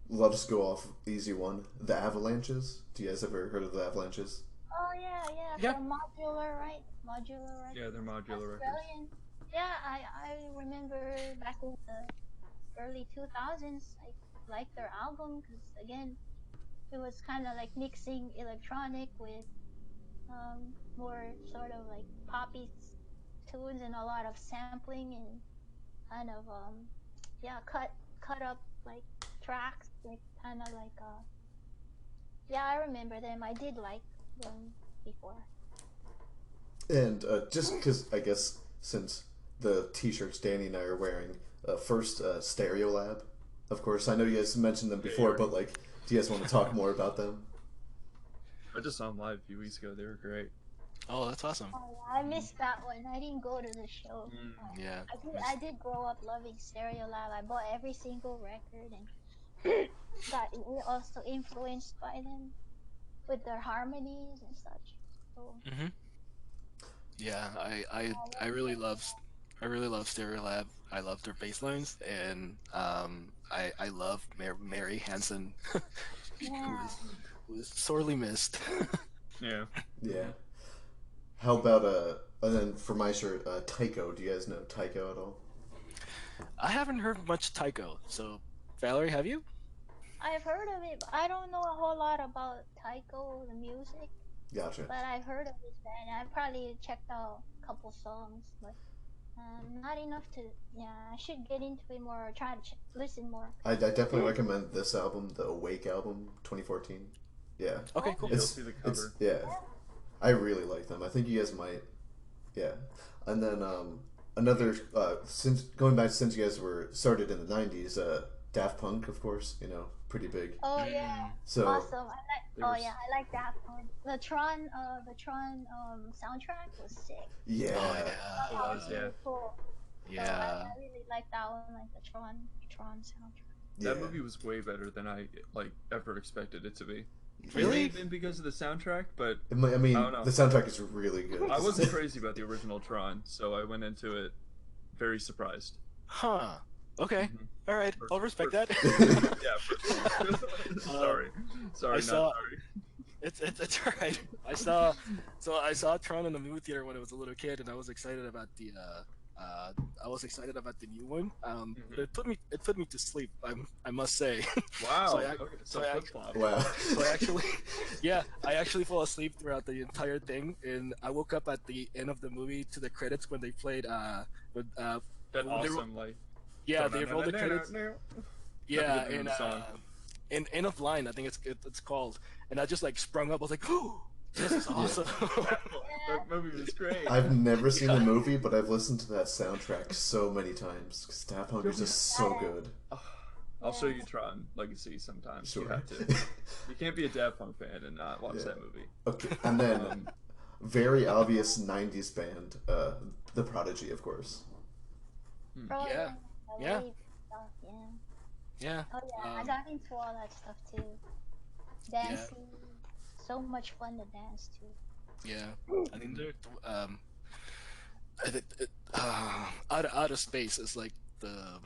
let us go off easy one. The Avalanches. Do you guys ever heard of the Avalanches? Oh yeah. Yeah. They're modular, right? Modular, right? Yeah, they're modular records. Australian. Yeah, I remember back in the early 2000s, I liked their album because again, it was kind of like mixing electronic with more sort of like poppy tunes and a lot of sampling and kind of cut up like tracks, like kind of like yeah, I remember them. I did like them before. And just because I guess since the T-shirts Danny and I are wearing, first Stereolab. Of course, I know you guys mentioned them before, but like, do you guys want to talk more about them? I just saw them live a few weeks ago. They were great. Oh, that's awesome. Oh, yeah, I missed that one. I didn't go to the show. Yeah. I did grow up loving Stereolab. I bought every single record and got also influenced by them with their harmonies and such. So, Yeah, I really love Stereolab. I love their bass lines, and I love Mary Hansen, yeah. who is sorely missed. Yeah. Yeah. How about and then for my shirt, Tycho. Do you guys know Tycho at all? I haven't heard much Tycho, so Valerie, have you? I've heard of it, but I don't know a whole lot about Tycho, the music. Gotcha. But I've heard of his band. I've probably checked out a couple songs, but not enough to. Yeah, I should get into it more or try to listen more. I definitely recommend this album, the Awake album, 2014. Yeah. Okay, cool. You'll see the cover. Yeah. I really like them. I think you guys might. Yeah. And then another since you guys were started in the 90s, Daft Punk, of course, pretty big. Oh yeah, So awesome. I was- like that one. The Tron soundtrack was sick. yeah. Oh yeah. It was, yeah. Really cool. So Yeah. I really like that one, like the Tron soundtrack. That Yeah. movie was way better than I ever expected it to be. Really? Maybe because of the soundtrack, but I mean, I don't know. the soundtrack is really good. I wasn't crazy about the original Tron, so I went into it very surprised. Huh. Okay. Mhm. All right. I'll respect that. Yeah. Sorry, I saw- sorry. It's all right. I saw Tron in the movie theater when I was a little kid, and I was excited about the new one. But it put me to sleep. I must say. Wow. So I- Okay, so I- flip-flop. Wow. So I actually fell asleep throughout the entire thing, and I woke up at the end of the movie to the credits when they played That they were- awesome, they rolled the credits. Yeah, the and song. End of Line, I think it's called, and I just like sprung up. I was like, "Oh, this is awesome!" That movie was great. I've never seen the movie, but I've listened to that soundtrack so many times because Daft Punk is just so good. I'll show you Tron Legacy sometime. Sure. You have to. You can't be a Daft Punk fan and not watch that movie. Okay, and then very obvious '90s band, The Prodigy, of course. Oh, Yeah. the Yeah. wave stuff, yeah. Yeah. Oh yeah, I got into all that stuff too. Dancing, so much fun to dance to. Yeah. I think they're Out of Space is like the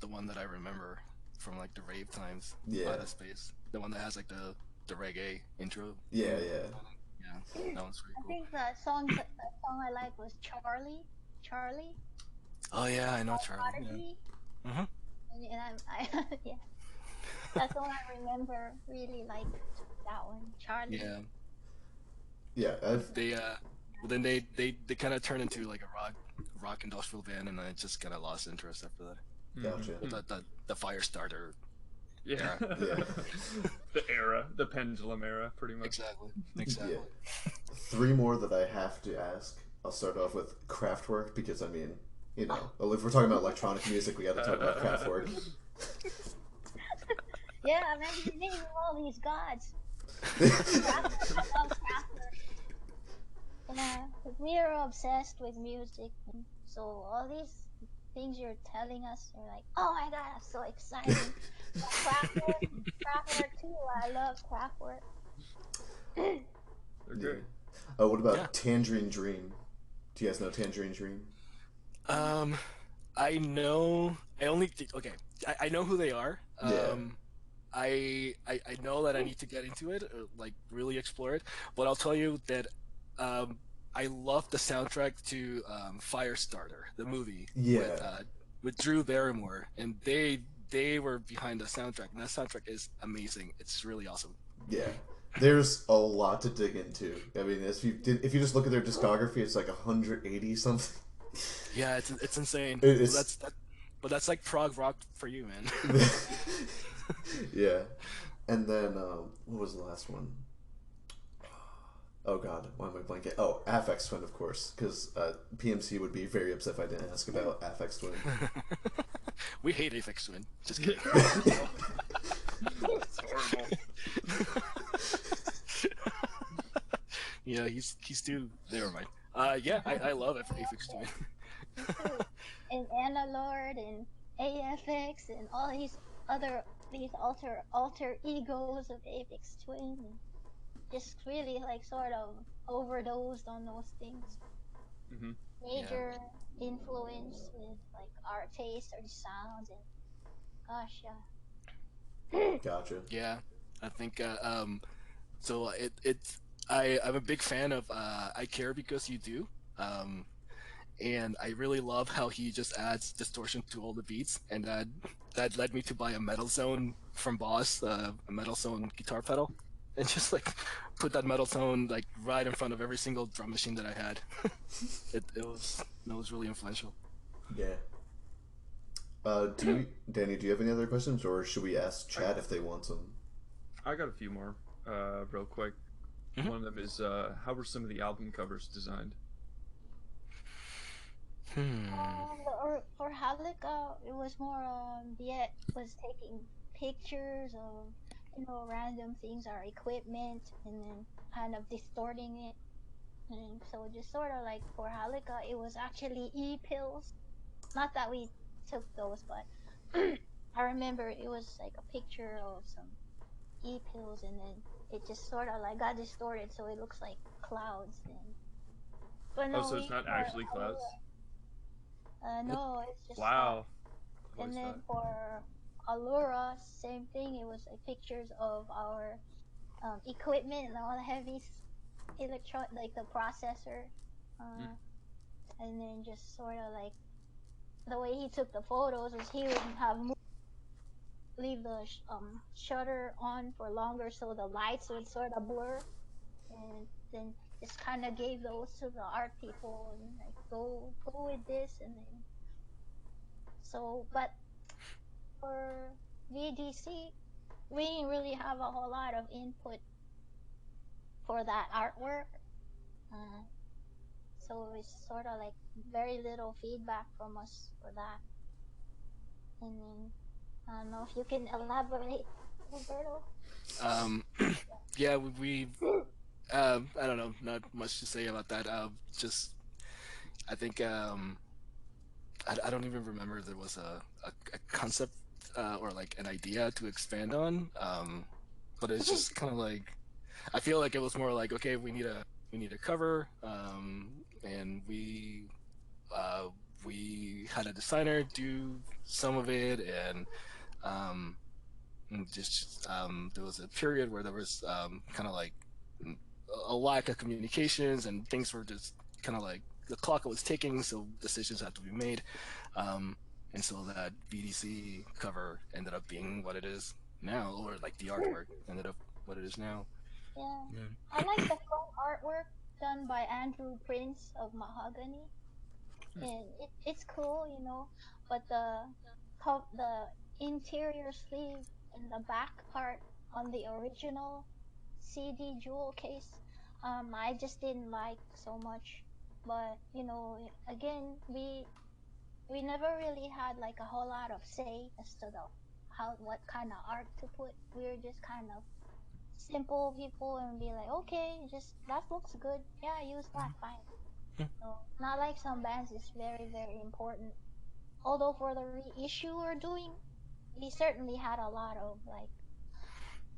one that I remember from like the rave times. Yeah. Out of Space, the one that has like the reggae intro. Yeah. Yeah, that one's pretty I cool. think the song I liked was Charlie. Oh yeah, I know Charlie. Prodigy. Yeah. Mhm. And yeah, that's all I remember. Really like that one, Charlie. Yeah. Yeah. But then they kind of turned into like a rock industrial band, and I just kind of lost interest after that. Gotcha. But the Firestarter. Yeah. Yeah. The pendulum era, pretty much. Exactly. Yeah. 3 more that I have to ask. I'll start off with Kraftwerk because I mean, you know, if we're talking about electronic music, we got to talk about Kraftwerk. Yeah, I remember you naming all these gods. I love Kraftwerk. Yeah, we are obsessed with music, and so all these things you're telling us are like, oh my god, I'm so excited. Kraftwerk too. I love Kraftwerk. They're great. Oh, what about Tangerine Dream? Do you guys know Tangerine Dream? I know. Okay. I know who they are. I know that I need to get into it, like really explore it. But I'll tell you that I love the soundtrack to Firestarter, the movie. Yeah. With Drew Barrymore, and they were behind the soundtrack, and that soundtrack is amazing. It's really awesome. Yeah. There's a lot to dig into. I mean, if you just look at their discography, it's like 180 something. Yeah, it's insane. But that's like prog rock for you, man. Yeah. And then what was the last one? Oh god, why am I blanking? Oh, Aphex Twin, of course, because PMC would be very upset if I didn't ask about Aphex Twin. We hate Aphex Twin. Just kidding. It's horrible. Yeah, he's too. Never mind. Yeah, I love Aphex Twin. And Anna Lord and AFX and all these alter egos of Aphex Twin, and just really like sort of overdosed on those things. Mm-hmm. Major influence with like our taste, our sounds, and gosh, yeah. Gotcha. Yeah, I think so I'm a big fan of I Care Because You Do, and I really love how he just adds distortion to all the beats, and that led me to buy a Metal Zone from Boss, a Metal Zone guitar pedal, and just like put that Metal Zone like right in front of every single drum machine that I had. it was really influential. Yeah. Danny, do you have any other questions, or should we ask chat if they want some? I got a few more, real quick. Mhm. One of them is, how were some of the album covers designed? For Halika, it was more Viet was taking pictures of random things, our equipment, and then kind of distorting it, and so just sort of like for Halika, it was actually e-pills. Not that we took those, but I remember it was like a picture of some e-pills, and then it just sort of like got distorted, so it looks like clouds. But no, So it's not actually clouds? No, it's just Wow. and then for Allura, same thing. It was like pictures of our equipment and all the heavy like the processor, and then just sort of like the way he took the photos was he would have leave the shutter on for longer so the lights would sort of blur, and then just kind of gave those to the art people and like go with this, and then but for VDC we didn't really have a whole lot of input for that artwork. Uh, so it's sort of like very little feedback from us for that. And then I don't know if you can elaborate, Roberto. Um, yeah, we I don't know, not much to say about that. Just I think I don't even remember if there was a concept or like an idea to expand on. But it's just kind of like I feel like it was more like, okay, we need a cover, and uh, we had a designer do some of it, um, and just there was a period where there was kind of like a lack of communications, and things were just kind of like the clock was ticking, so decisions had to be made, and so that BDC cover ended up being what it is now, or like the artwork ended up what it is now. Yeah, Yeah. I like the front artwork done by Andrew Prince of Mahogany, and it's cool, you know. But the interior sleeve and the back part on the original CD jewel case, I just didn't like so much. But you know, again, we never really had like a whole lot of say as to the how what kind of art to put. We were just kind of simple people and be like, okay, just that looks good. Yeah, use that, fine. So not like some bands is very very important. Although for the reissue we're doing, we certainly had a lot of like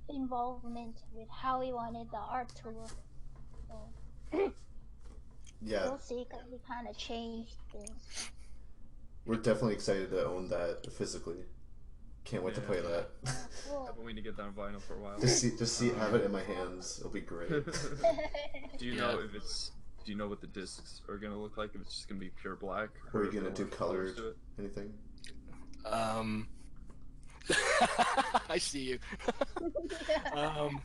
involvement with how we wanted the art to look. So Yeah, we'll see, because we kind of changed things. we're definitely excited to own that physically. Can't wait to play Yeah. that. Yeah, cool. I've been waiting to get that on vinyl for a while. Have it in my hands. It'll be great. Do you Yeah. know if it's? Do you know what the discs are gonna look like? If it's just gonna be pure black, Or are you if gonna there do are colors colored to it? anything? I see you. um,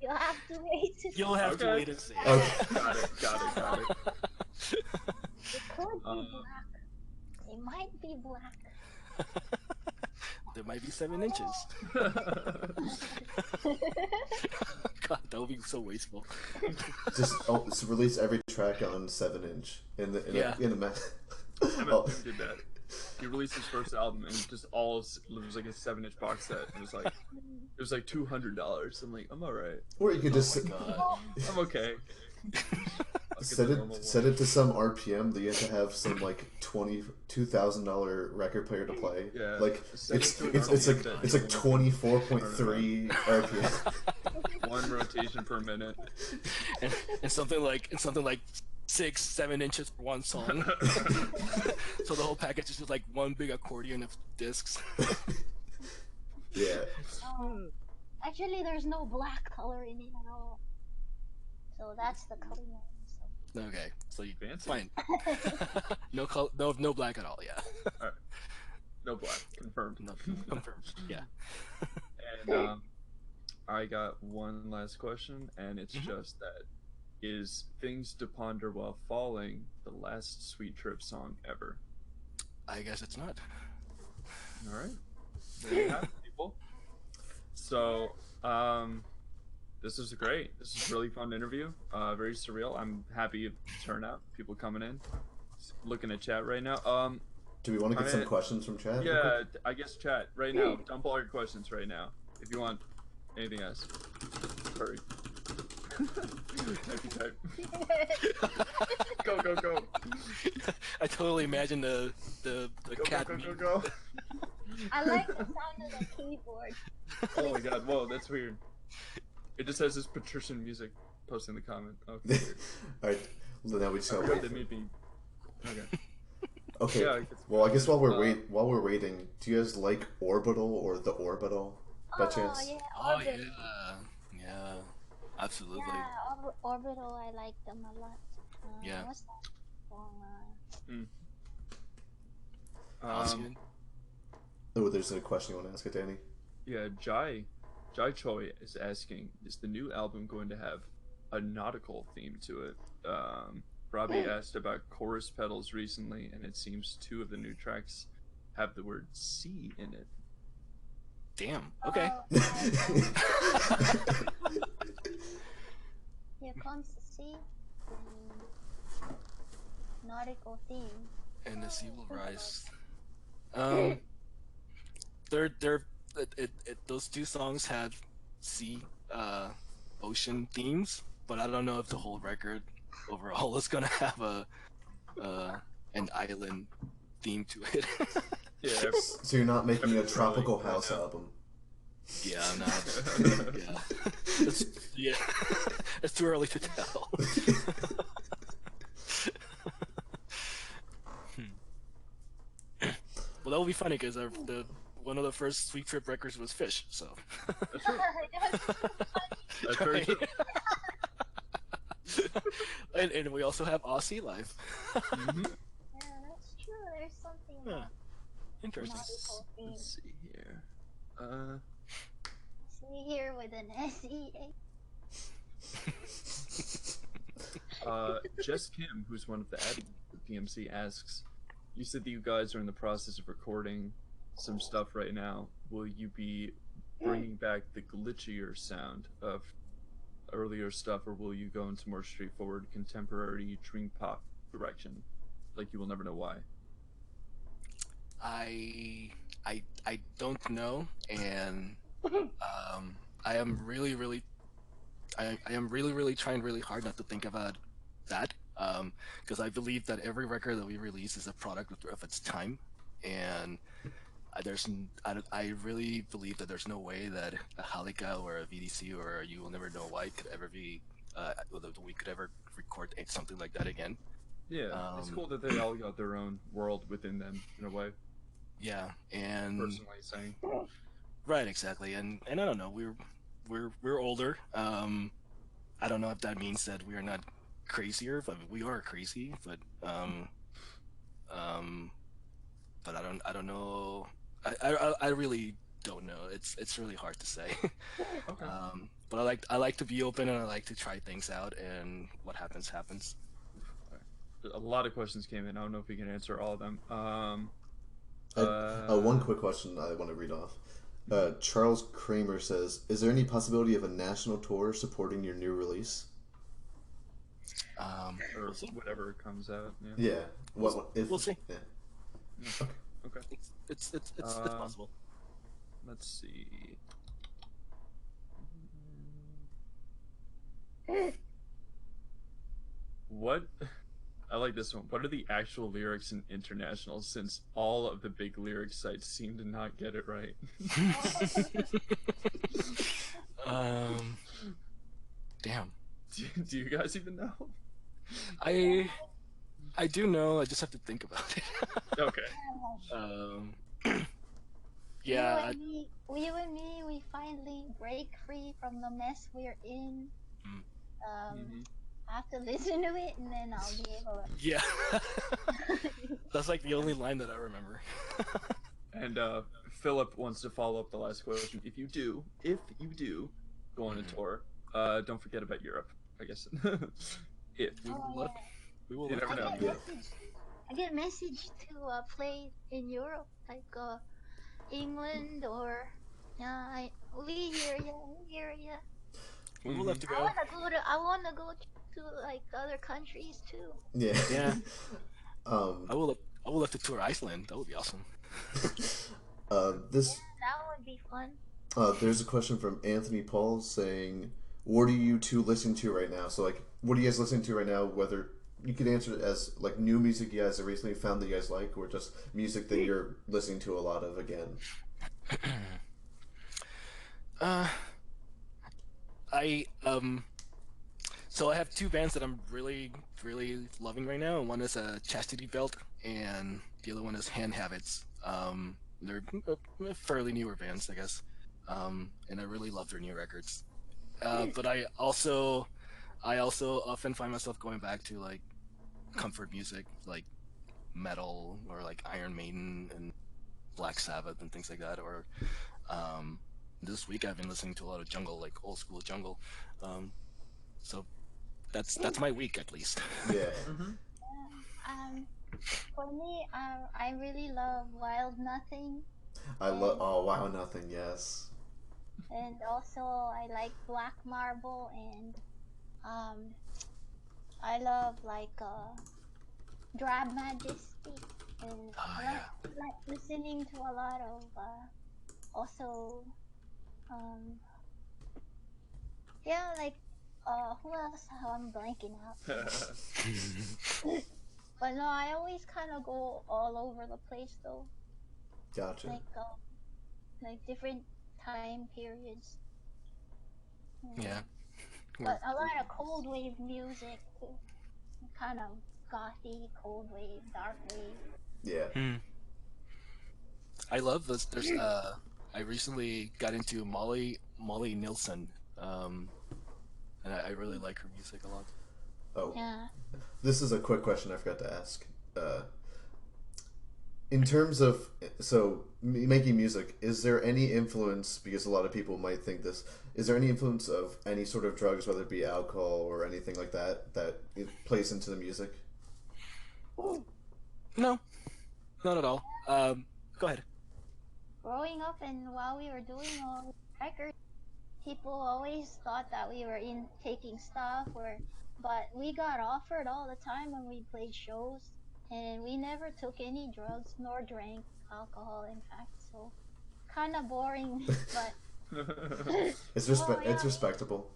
You'll have to wait to see. you'll have to Okay. wait and see. Okay. Got it. It could be Um, black. It might be black. There might be 7 inches. God, that would be so wasteful. Just release every track on 7-inch in the Yeah. in a MFM did that. He released his first album and just it was like a 7-inch box set. It was like $200. I'm like, I'm alright. Or you could just Oh my God. I'm okay. I'll get set the normal it one. to some RPM that you have to have some like $22,000 record player to play. Yeah. Like Set it it's to an it's RPM like that it's like you 24.3 RPM. One rotation per minute. and something like 6-7 inches for one song. So the whole package is just like one big accordion of discs. Yeah. Actually, there's no black color in it at all. So that's the color. So. Okay, so you Fancy. fine. No black at all. Yeah. Alright. No black. Confirmed. No, confirmed. Yeah. And I got one last question, and it's Mhm. just that: is "Things to Ponder While Falling" the last Sweet Trip song ever? I guess it's not. All right, there you have it, people. So, this was great. This is a really fun interview. Very surreal. I'm happy with the turnout. People coming in. Looking at chat right now. Do we want to get some I- questions from chat? real Yeah, quick? I guess chat right now. Dump all your questions right now if you want anything else. Hurry. Type. Go. I totally imagine the cat Go. meme. I like the sound of the keyboard. Oh my god, whoa, that's weird. It just has this patrician music posting the comment. Okay. All right. Well, now we just I gotta forgot wait. they made me. Okay. Okay. Yeah, I guess- Well, I guess while we're Uh, while we're waiting, do you guys like Orbital or The Orbital by chance? Yeah, Oh Orbital. yeah, absolutely. Yeah, Orbital, I like them a lot. Yeah. What's that song? Austin? Oh, there's a question you want to ask it, Danny. Yeah, Jai Choi is asking, is the new album going to have a nautical theme to it? Robbie asked about chorus pedals recently, and it seems 2 of the new tracks have the word sea in it. Damn. Okay. Here comes the sea. The nautical theme. And the sea will Think about rise. Um, they're those two songs have sea, ocean themes, but I don't know if the whole record overall is gonna have an island theme to it. Yeah. So you're not making a Everything's tropical rolling right house now. album. Yeah, I'm not. Yeah, yeah, it's too early to tell. Well, that would be funny because the one of the first Sweet Trip records was Fish, so. That's true. That's very Right. true. And we also have Aussie Life. Mhm. Yeah, that's true. There's something Yeah. about Interesting. nautical theme. Let's see here. See here with an SEA. Jess Kim, who's one of the admins of PMC, asks, you said that you guys are in the process of recording some stuff right now. Will you be bringing back the glitchier sound of earlier stuff, or will you go into more straightforward contemporary dream pop direction? Like You Will Never Know Why. I don't know, and I am really trying really hard not to think about that, because I believe that every record that we release is a product of its time, and I really believe that there's no way that a Halika or a VDC or a You Will Never Know Why could ever be that we could ever record something like that again. Yeah, it's cool that they all got their own world within them in a way. Yeah, and Personally saying, right, exactly, and I don't know, we're older. I don't know if that means that we are not crazier, but we are crazy. But I don't know. I really don't know. It's really hard to say. okay. But I like to be open and I like to try things out, and what happens happens. A lot of questions came in. I don't know if we can answer all of them. One quick question I want to read off. Charles Kramer says, "Is there any possibility of a national tour supporting your new release?" Or We'll see. whatever comes out. Yeah. Yeah. What if? We'll see. Yeah. Okay. It's possible. Let's see. What? I like this one. What are the actual lyrics in international, since all of the big lyric sites seem to not get it right? Damn. Do you guys even know? I do know. I just have to think about it. Okay. Yeah. You and me, we finally break free from the mess we're in. Mhm. I have to listen to it, and then I'll be able to. Yeah. That's like the only line that I remember. And Philip wants to follow up the last question. If you do go on a tour, don't forget about Europe. I guess. If We will Oh, love. We will You love never to know. do that. I get message to play in Europe, like England or we hear ya. We will have to I go. wanna go to like other countries too. Yeah. Yeah. um. I will have to tour Iceland. That would be awesome. This. That would be fun. There's a question from Anthony Paul saying, "What are you two listening to right now?" So, like, what are you guys listening to right now? Whether you could answer it as like new music you guys have recently found that you guys like, or just music that you're listening to a lot of again. So I have two bands that I'm really loving right now. One is Chastity Belt, and the other one is Hand Habits. They're fairly newer bands, I guess, and I really love their new records. But I also often find myself going back to like comfort music, like metal or like Iron Maiden and Black Sabbath and things like that. Or this week I've been listening to a lot of jungle, like old school jungle. So that's my week at least. Yeah. For me, I really love Wild Nothing. I love. Oh wow, nothing. Yes. And also I like Black Marble, and um I love like Drab Majesty, and Oh I yeah. like listening to a lot of also um yeah, like who else? How I'm blanking out. But no, I always kind of go all over the place though, Gotcha. like different time periods. Yeah. Mm. We're, But a we're, lot of cold wave music too, kind of gothy, cold wave, dark wave. Yeah. hmm. I love this. I recently got into Molly Nilsson, um, and I really like her music a lot. Oh, Yeah. this is a quick question I forgot to ask. In terms of making music, is there any influence? Because a lot of people might think this. Is there any influence of any sort of drugs, whether it be alcohol or anything like that, that it plays into the music? No, not at all. Go ahead. Growing up and while we were doing all the records, people always thought that we were in taking stuff, or but we got offered all the time when we played shows, and we never took any drugs nor drank alcohol, in fact. So kind of boring, but oh yeah. It's respectable.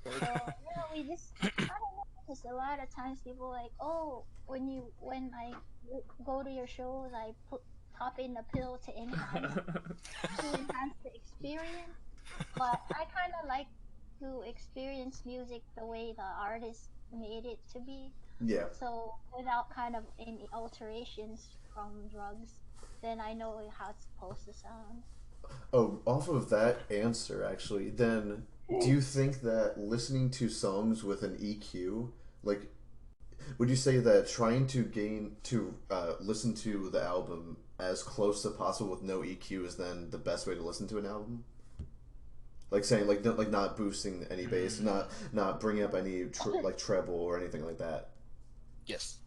So yeah, we just I don't know, because a lot of times people like, oh, when I go to your shows, I pop in a pill to enhance the experience. But I kind of like to experience music the way the artist made it to be. Yeah. So without kind of any alterations from drugs, then I know how it's supposed to sound. Oh, off of that answer, actually, then do you think that listening to songs with an EQ, like, would you say that trying to listen to the album as close as possible with no EQ is then the best way to listen to an album? Like saying like not boosting any bass, not bringing up any like treble or anything like that. Yes.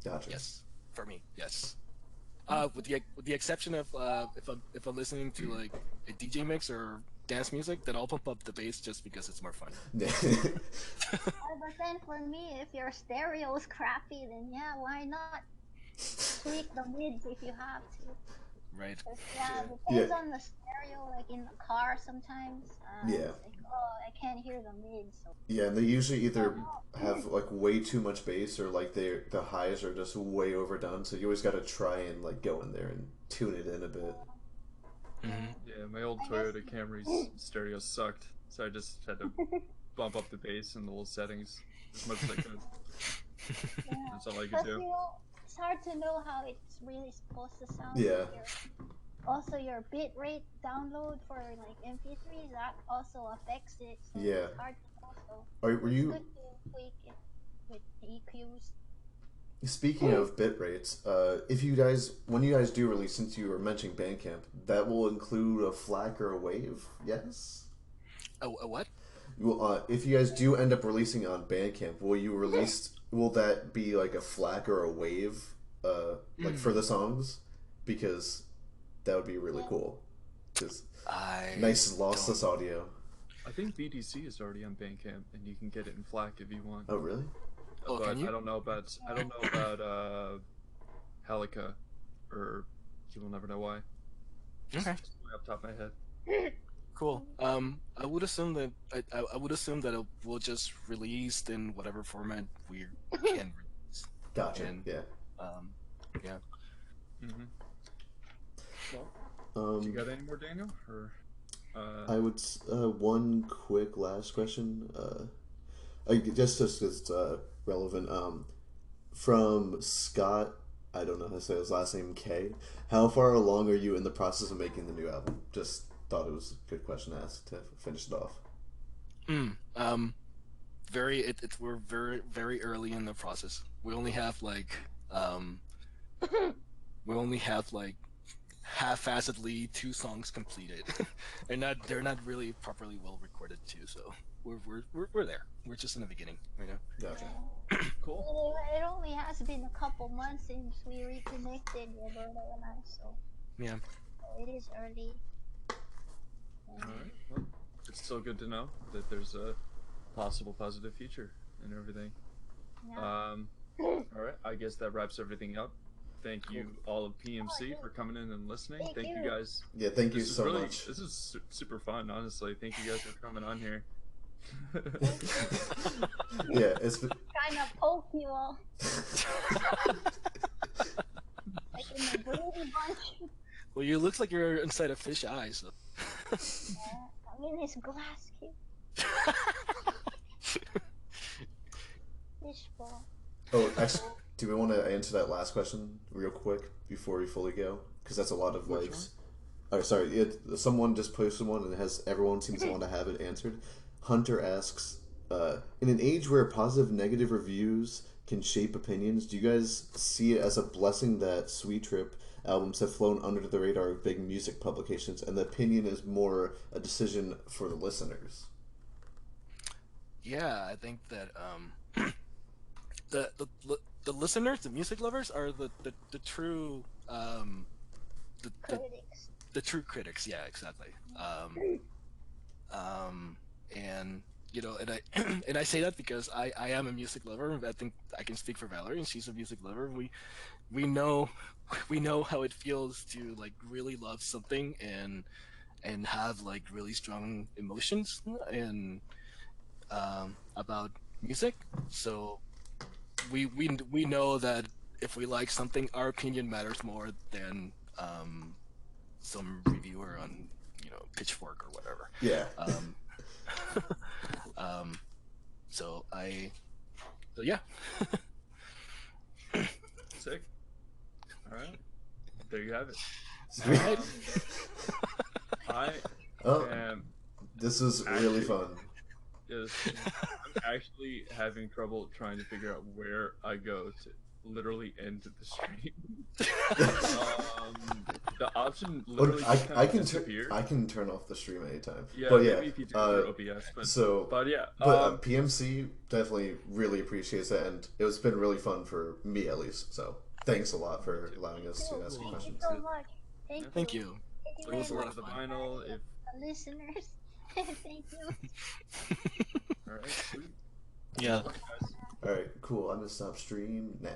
Gotcha. Yes. For me, yes. With the exception of if I'm listening to like a DJ mix or dance music, then I'll pump up the bass just because it's more fun. But then for me, if your stereo is crappy, then yeah, why not tweak the mids if you have to? Right. 'Cause, yeah, Yeah. depends on the stereo. Like in the car, sometimes Yeah. it's like, oh, I can't hear the mids. So Yeah, and they usually either yeah, have like way too much bass or like the highs are just way overdone. So you always got to try and like go in there and tune it in a bit. Mm-hmm. Yeah, my old I guess. Toyota Camry's stereo sucked, so I just had to bump up the bass in the little settings as much as I could. Yeah, That's all I could because do. it's hard to know how it's really supposed to sound. Yeah. Also, your bit rate download for like MP3s, that also affects it. So Yeah. it's hard to know. So Were it's you good to tweak it with EQs. speaking of bit rates? If you guys when you guys do release, since you were mentioning Bandcamp, that will include a FLAC or a WAV. Yes. A what? Well, if you guys do end up releasing on Bandcamp, will you release? Will that be like a FLAC or a WAV, like for the songs? Because that would be really cool. Because nice lossless audio. I think BDC is already on Bandcamp, and you can get it in FLAC if you want. Oh really? Oh, But can you? I don't know about Helica, or you will never know why. Okay. Just off the top of my head. Cool. I would assume that I would assume that it will just release in whatever format we can release. Gotcha. And, Yeah. Yeah. Mm-hmm. Well, you got any more, Daniel? Or I would one quick last question. Just it's relevant. From Scott, I don't know how to say his last name. K. How far along are you in the process of making the new album? Just thought it was a good question to ask to finish it off. We're very early in the process. We only have like half-assedly 2 songs completed, and they're not really properly well recorded too. So we're there. We're just in the beginning, you know. Gotcha. cool. It only has been a couple months since we reconnected, Roberto and I. So Yeah. It is early. All right. Well, it's still good to know that there's a possible positive future and everything. Yeah. All right. I guess that wraps everything up. Thank Cool. you all of PMC for coming in and listening. Thank Thank you you. guys. Yeah, thank you This is so really much. this is super fun, honestly. Thank you guys for coming on here. Yeah, it's been... Kind of poke you all. Like in the Brady Bunch. Well, you look like you're inside a fish eye. So. Yeah. I'm in his glass cube. Fishbowl. Oh, actually, do we want to answer that last question real quick before we fully go? Because that's a lot of Which likes. Oh, sorry, someone just posted one and it has everyone seems to want to have it answered. Hunter asks, in an age where positive, negative reviews can shape opinions, do you guys see it as a blessing that Sweet Trip albums have flown under the radar of big music publications, and the opinion is more a decision for the listeners? Yeah, I think that the listeners, the music lovers, are the true Critics. the true critics. Yeah, exactly. And you know, and I and I say that because I am a music lover. I think I can speak for Valerie, and she's a music lover. We know we know how it feels to like really love something and have like really strong emotions and about music. So we know that if we like something, our opinion matters more than some reviewer on Pitchfork or whatever. Yeah. So yeah. Sick. All right. There you have it. Sweet. I Oh, am this was really fun. I'm actually having trouble trying to figure out where I go to literally end the stream. The option literally just kind of disappeared. I can turn off the stream anytime. Yeah, but maybe if you do it through OBS. But yeah. PMC definitely really appreciates it, and it's been really fun for me at least. So thanks a lot for allowing us to ask questions. Thank you so much. Thank you. Thank you It was very a lot much, of fun. The vinyl, if the listeners. Thank you. all right, sweet. Yeah. Guys. All right, cool. I'm gonna stop stream now.